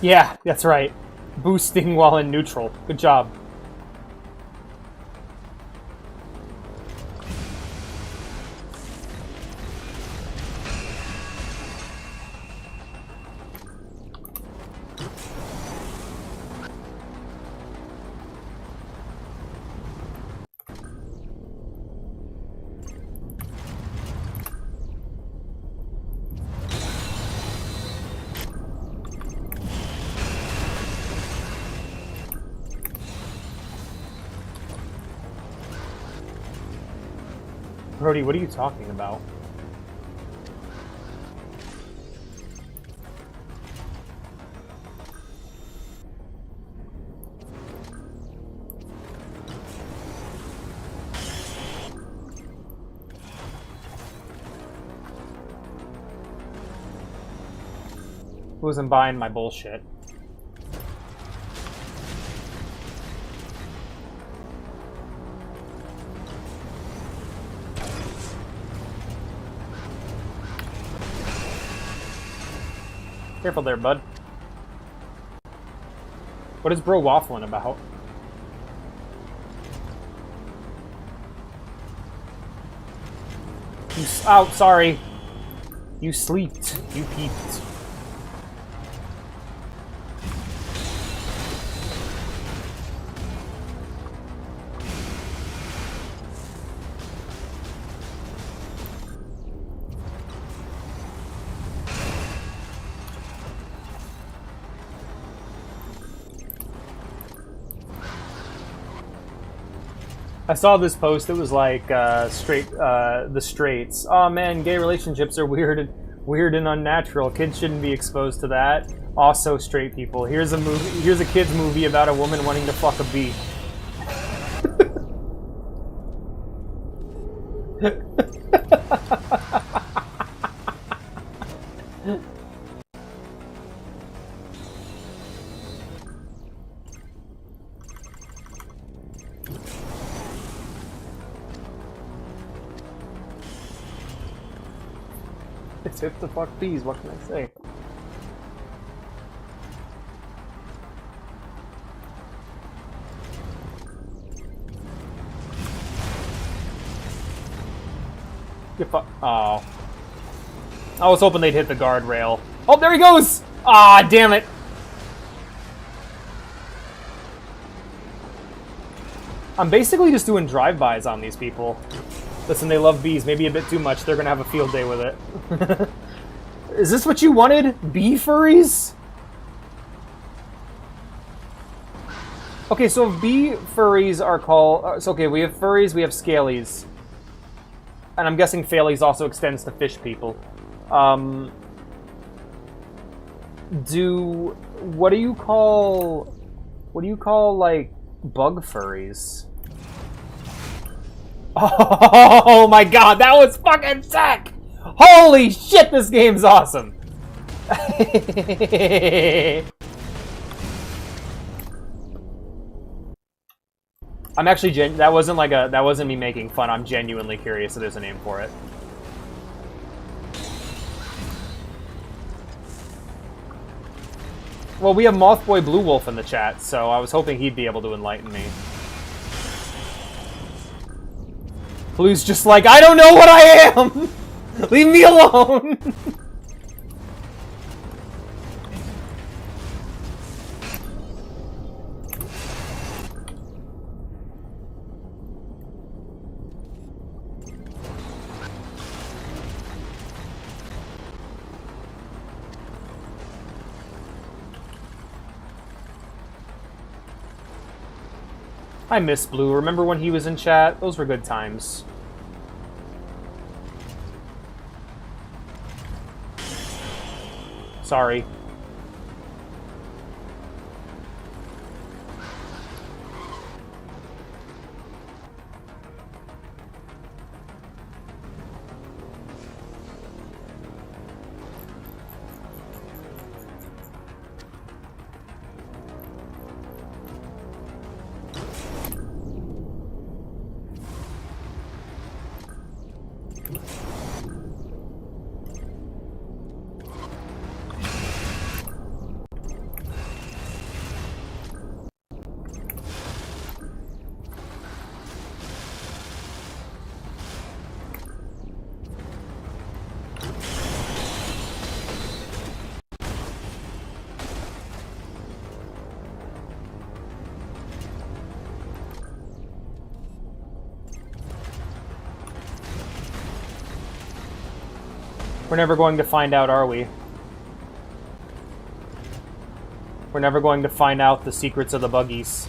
Yeah, that's right. Boosting while in neutral. Good job. Brody, what are you talking about? Who isn't buying my bullshit? Careful there, bud. What is bro waffling about? Oh, sorry. You sleeped. You peeped. I saw this post. It was like the straights. Oh man, gay relationships are weird and unnatural. Kids shouldn't be exposed to that. Also, straight people. Here's a movie. Here's a kids movie about a woman wanting to fuck a bee. It's hip to fuck bees, what can I say? You fuck. Oh. I was hoping they'd hit the guardrail. Oh, there he goes! Ah, damn it! I'm basically just doing drive-bys on these people. Listen, they love bees. Maybe a bit too much. They're gonna have a field day with it. Is this what you wanted? Bee furries? Okay, so bee furries are called... okay, we have furries, we have scalies. And I'm guessing Phales also extends to fish people. What do you call, like, bug furries? Oh my god, that was fucking sick! Holy shit, this game's awesome! I'm actually that wasn't me making fun. I'm genuinely curious if there's a name for it. Well, we have Mothboy Blue Wolf in the chat, so I was hoping he'd be able to enlighten me. Blue's just like, I don't know what I am! Leave me alone! I miss Blue. Remember when he was in chat? Those were good times. Sorry. We're never going to find out, are we? We're never going to find out the secrets of the buggies.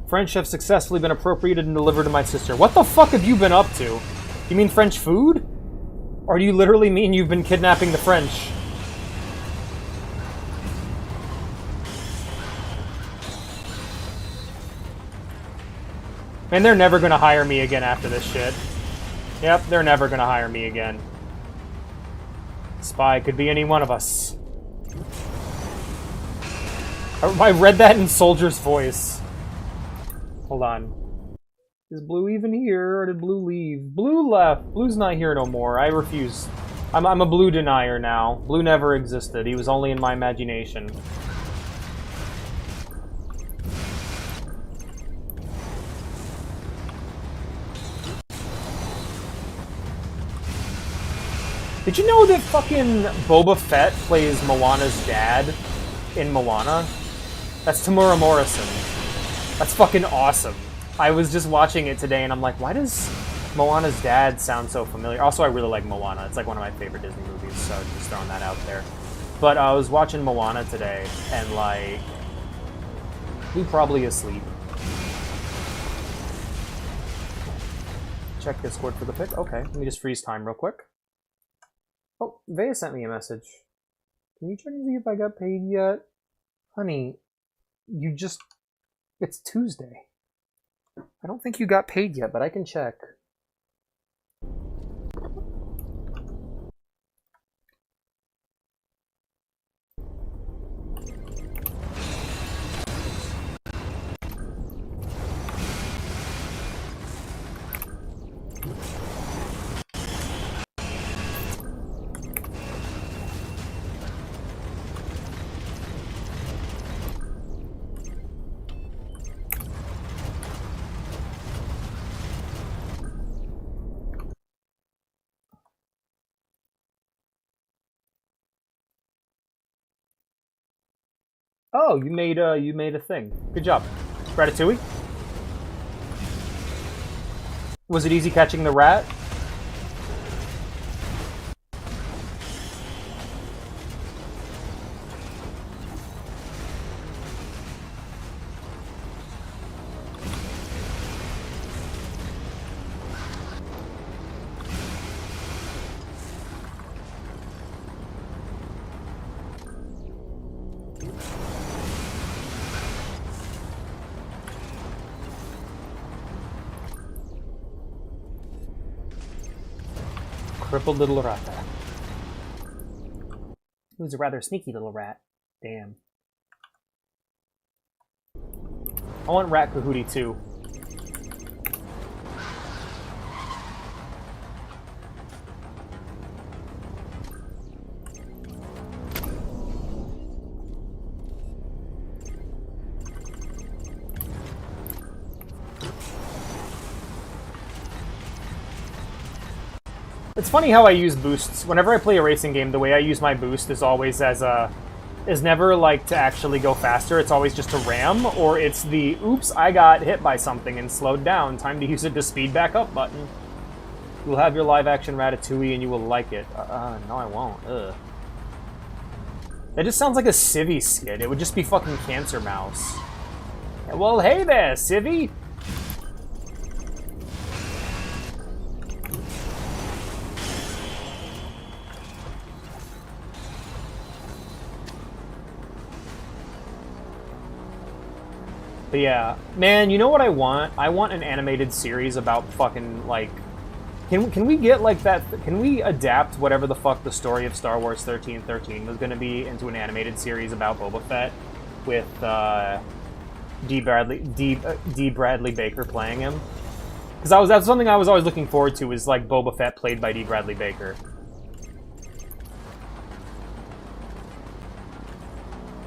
French have successfully been appropriated and delivered to my sister. What the fuck have you been up to? You mean French food? Or do you literally mean you've been kidnapping the French? Man, they're never gonna hire me again after this shit. Yep, they're never gonna hire me again. Spy could be any one of us. I read that in Soldier's voice. Hold on. Is Blue even here, or did Blue leave? Blue left. Blue's not here no more. I refuse. I'm a Blue denier now. Blue never existed. He was only in my imagination. Did you know that fucking Boba Fett plays Moana's dad in Moana? That's Tamura Morrison. That's fucking awesome. I was just watching it today and I'm like, why does Moana's dad sound so familiar? Also, I really like Moana. It's like one of my favorite Disney movies, so just throwing that out there. But I was watching Moana today and like, he's probably asleep. Check Discord for the pic. Okay, let me just freeze time real quick. Oh, Vea sent me a message. Can you check and see if I got paid yet? Honey, you just... It's Tuesday. I don't think you got paid yet, but I can check. Oh, you made a thing. Good job. Ratatouille? Was it easy catching the rat? Crippled little rat. He was a rather sneaky little rat. Damn. I want Rat Kahootie too. It's funny how I use boosts. Whenever I play a racing game, the way I use my boost is always as a... is never like to actually go faster, it's always just to ram, or it's the, oops, I got hit by something and slowed down, time to use it to speed back up button. You'll have your live-action Ratatouille and you will like it. No I won't. Ugh. That just sounds like a Civvy skit. It would just be fucking Cancer Mouse. Well, hey there, Civvy! But yeah, man, you know what I want? I want an animated series about fucking, like... Can we get, like, that... Can we adapt whatever the fuck the story of Star Wars 1313 was gonna be into an animated series about Boba Fett with, D. Bradley Baker playing him? Because that's something I was always looking forward to, is, like, Boba Fett played by D. Bradley Baker.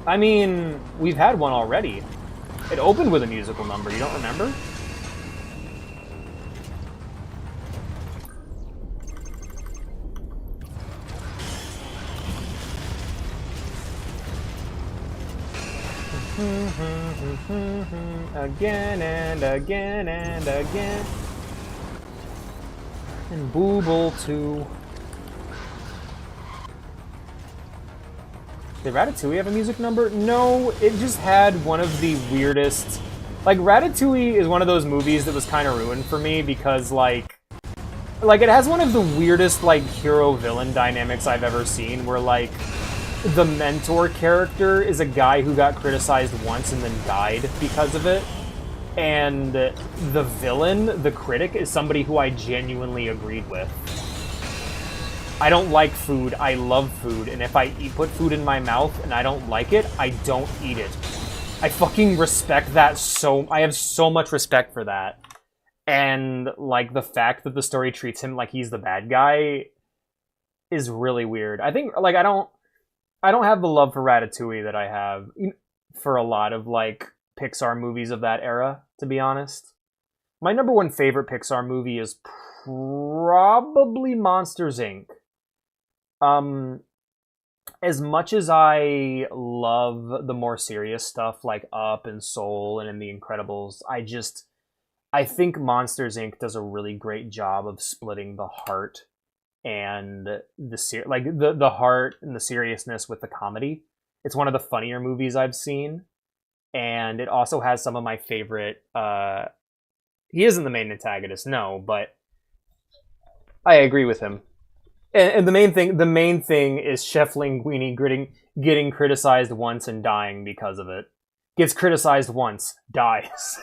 I mean, we've had one already. It opened with a musical number, you don't remember? Again and again and again. And Booble too. Did Ratatouille have a music number? No, it just had one of the weirdest... Like, Ratatouille is one of those movies that was kind of ruined for me because, like, it has one of the weirdest, like, hero-villain dynamics I've ever seen, where, like, the mentor character is a guy who got criticized once and then died because of it. And the villain, the critic, is somebody who I genuinely agreed with. I don't like food, I love food, and if I put food in my mouth and I don't like it, I don't eat it. I fucking respect that I have so much respect for that. And, like, the fact that the story treats him like he's the bad guy is really weird. I think, like, I don't have the love for Ratatouille that I have for a lot of, like, Pixar movies of that era, to be honest. My number one favorite Pixar movie is probably Monsters, Inc. As much as I love the more serious stuff like Up and Soul and in The Incredibles, I think Monsters, Inc. does a really great job of splitting the heart and the heart and the seriousness with the comedy. It's one of the funnier movies I've seen, and it also has some of my favorite. He isn't the main antagonist, no, but I agree with him. And the main thing is Chef Linguini getting criticized once and dying because of it. Gets criticized once, dies.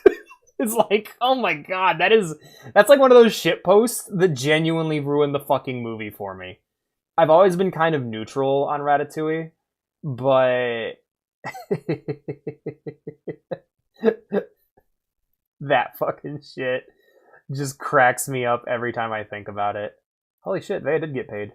It's like, oh my god, that's like one of those shit posts that genuinely ruined the fucking movie for me. I've always been kind of neutral on Ratatouille, but that fucking shit just cracks me up every time I think about it. Holy shit, they did get paid.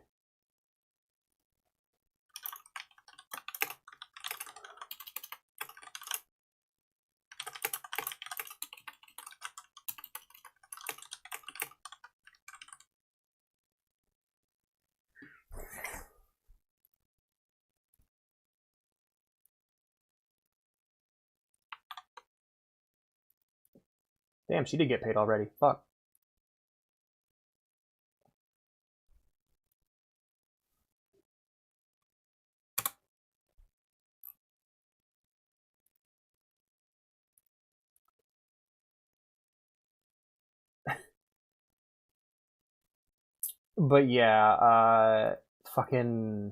Damn, she did get paid already. Fuck. But yeah, fucking.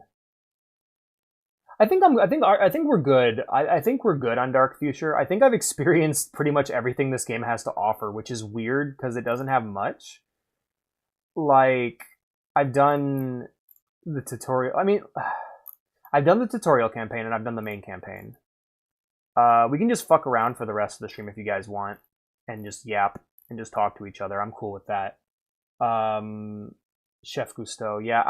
I think we're good. I think we're good on Dark Future. I think I've experienced pretty much everything this game has to offer, which is weird because it doesn't have much. Like, I've done the tutorial. I mean, I've done the tutorial campaign and I've done the main campaign. We can just fuck around for the rest of the stream if you guys want, and just yap and just talk to each other. I'm cool with that. Chef Cousteau, yeah,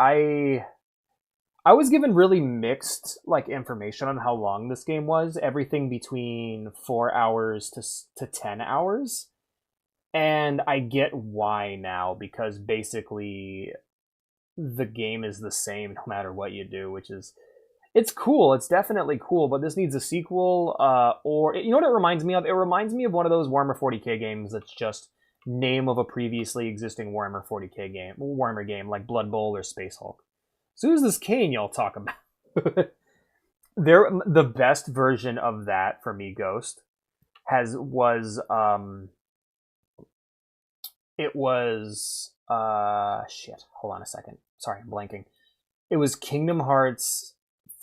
I was given really mixed like information on how long this game was. Everything between 4 hours to 10 hours, and I get why now, because basically the game is the same no matter what you do, which is, it's cool. It's definitely cool, but this needs a sequel. Or you know what it reminds me of? It reminds me of one of those Warhammer 40k games that's just name of a previously existing Warhammer 40k game, Warhammer game, like Blood Bowl or Space Hulk. So who's this Kane y'all talk about? The best version of that for me, Ghost, was shit. Hold on a second. Sorry, I'm blanking. It was Kingdom Hearts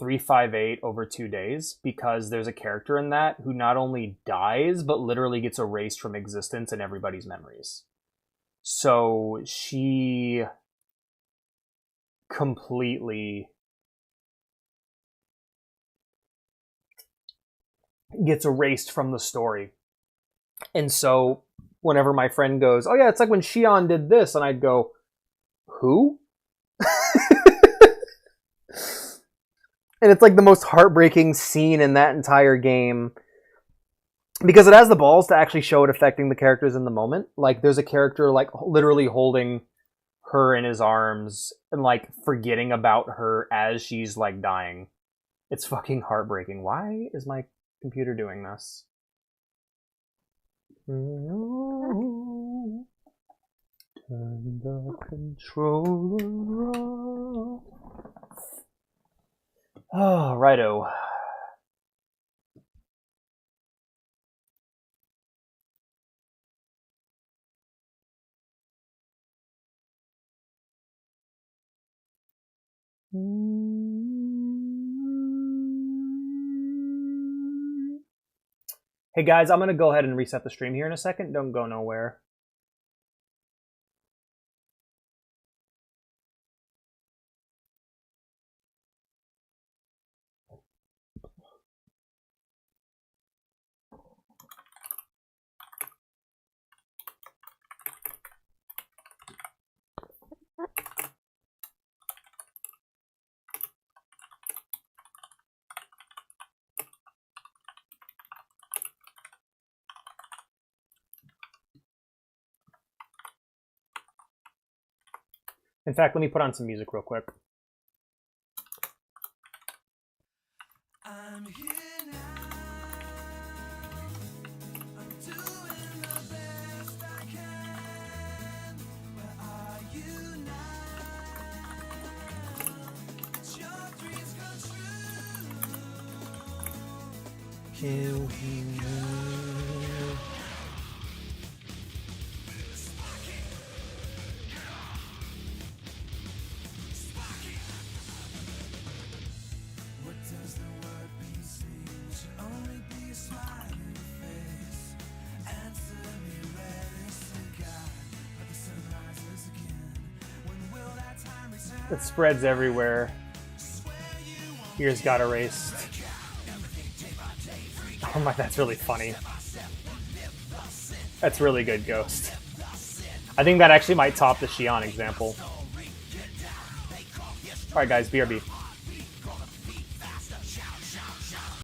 358 over 2 days, because there's a character in that who not only dies but literally gets erased from existence in everybody's memories. So she completely gets erased from the story. And so whenever my friend goes, oh yeah, it's like when Xion did this, and I'd go, who? And it's like the most heartbreaking scene in that entire game, because it has the balls to actually show it affecting the characters in the moment. Like, there's a character like literally holding her in his arms and like forgetting about her as she's like dying. It's fucking heartbreaking. Why is my computer doing this? Turn the controller off. Oh, righto. Hey guys, I'm going to go ahead and reset the stream here in a second. Don't go nowhere. In fact, let me put on some music real quick. I'm here now. I'm doing the best I can. Where are you now? It's your dreams come true. Kill me now. It spreads everywhere. Ears got erased. Oh my, that's really funny. That's really good, Ghost. I think that actually might top the Xion example. Alright guys, BRB.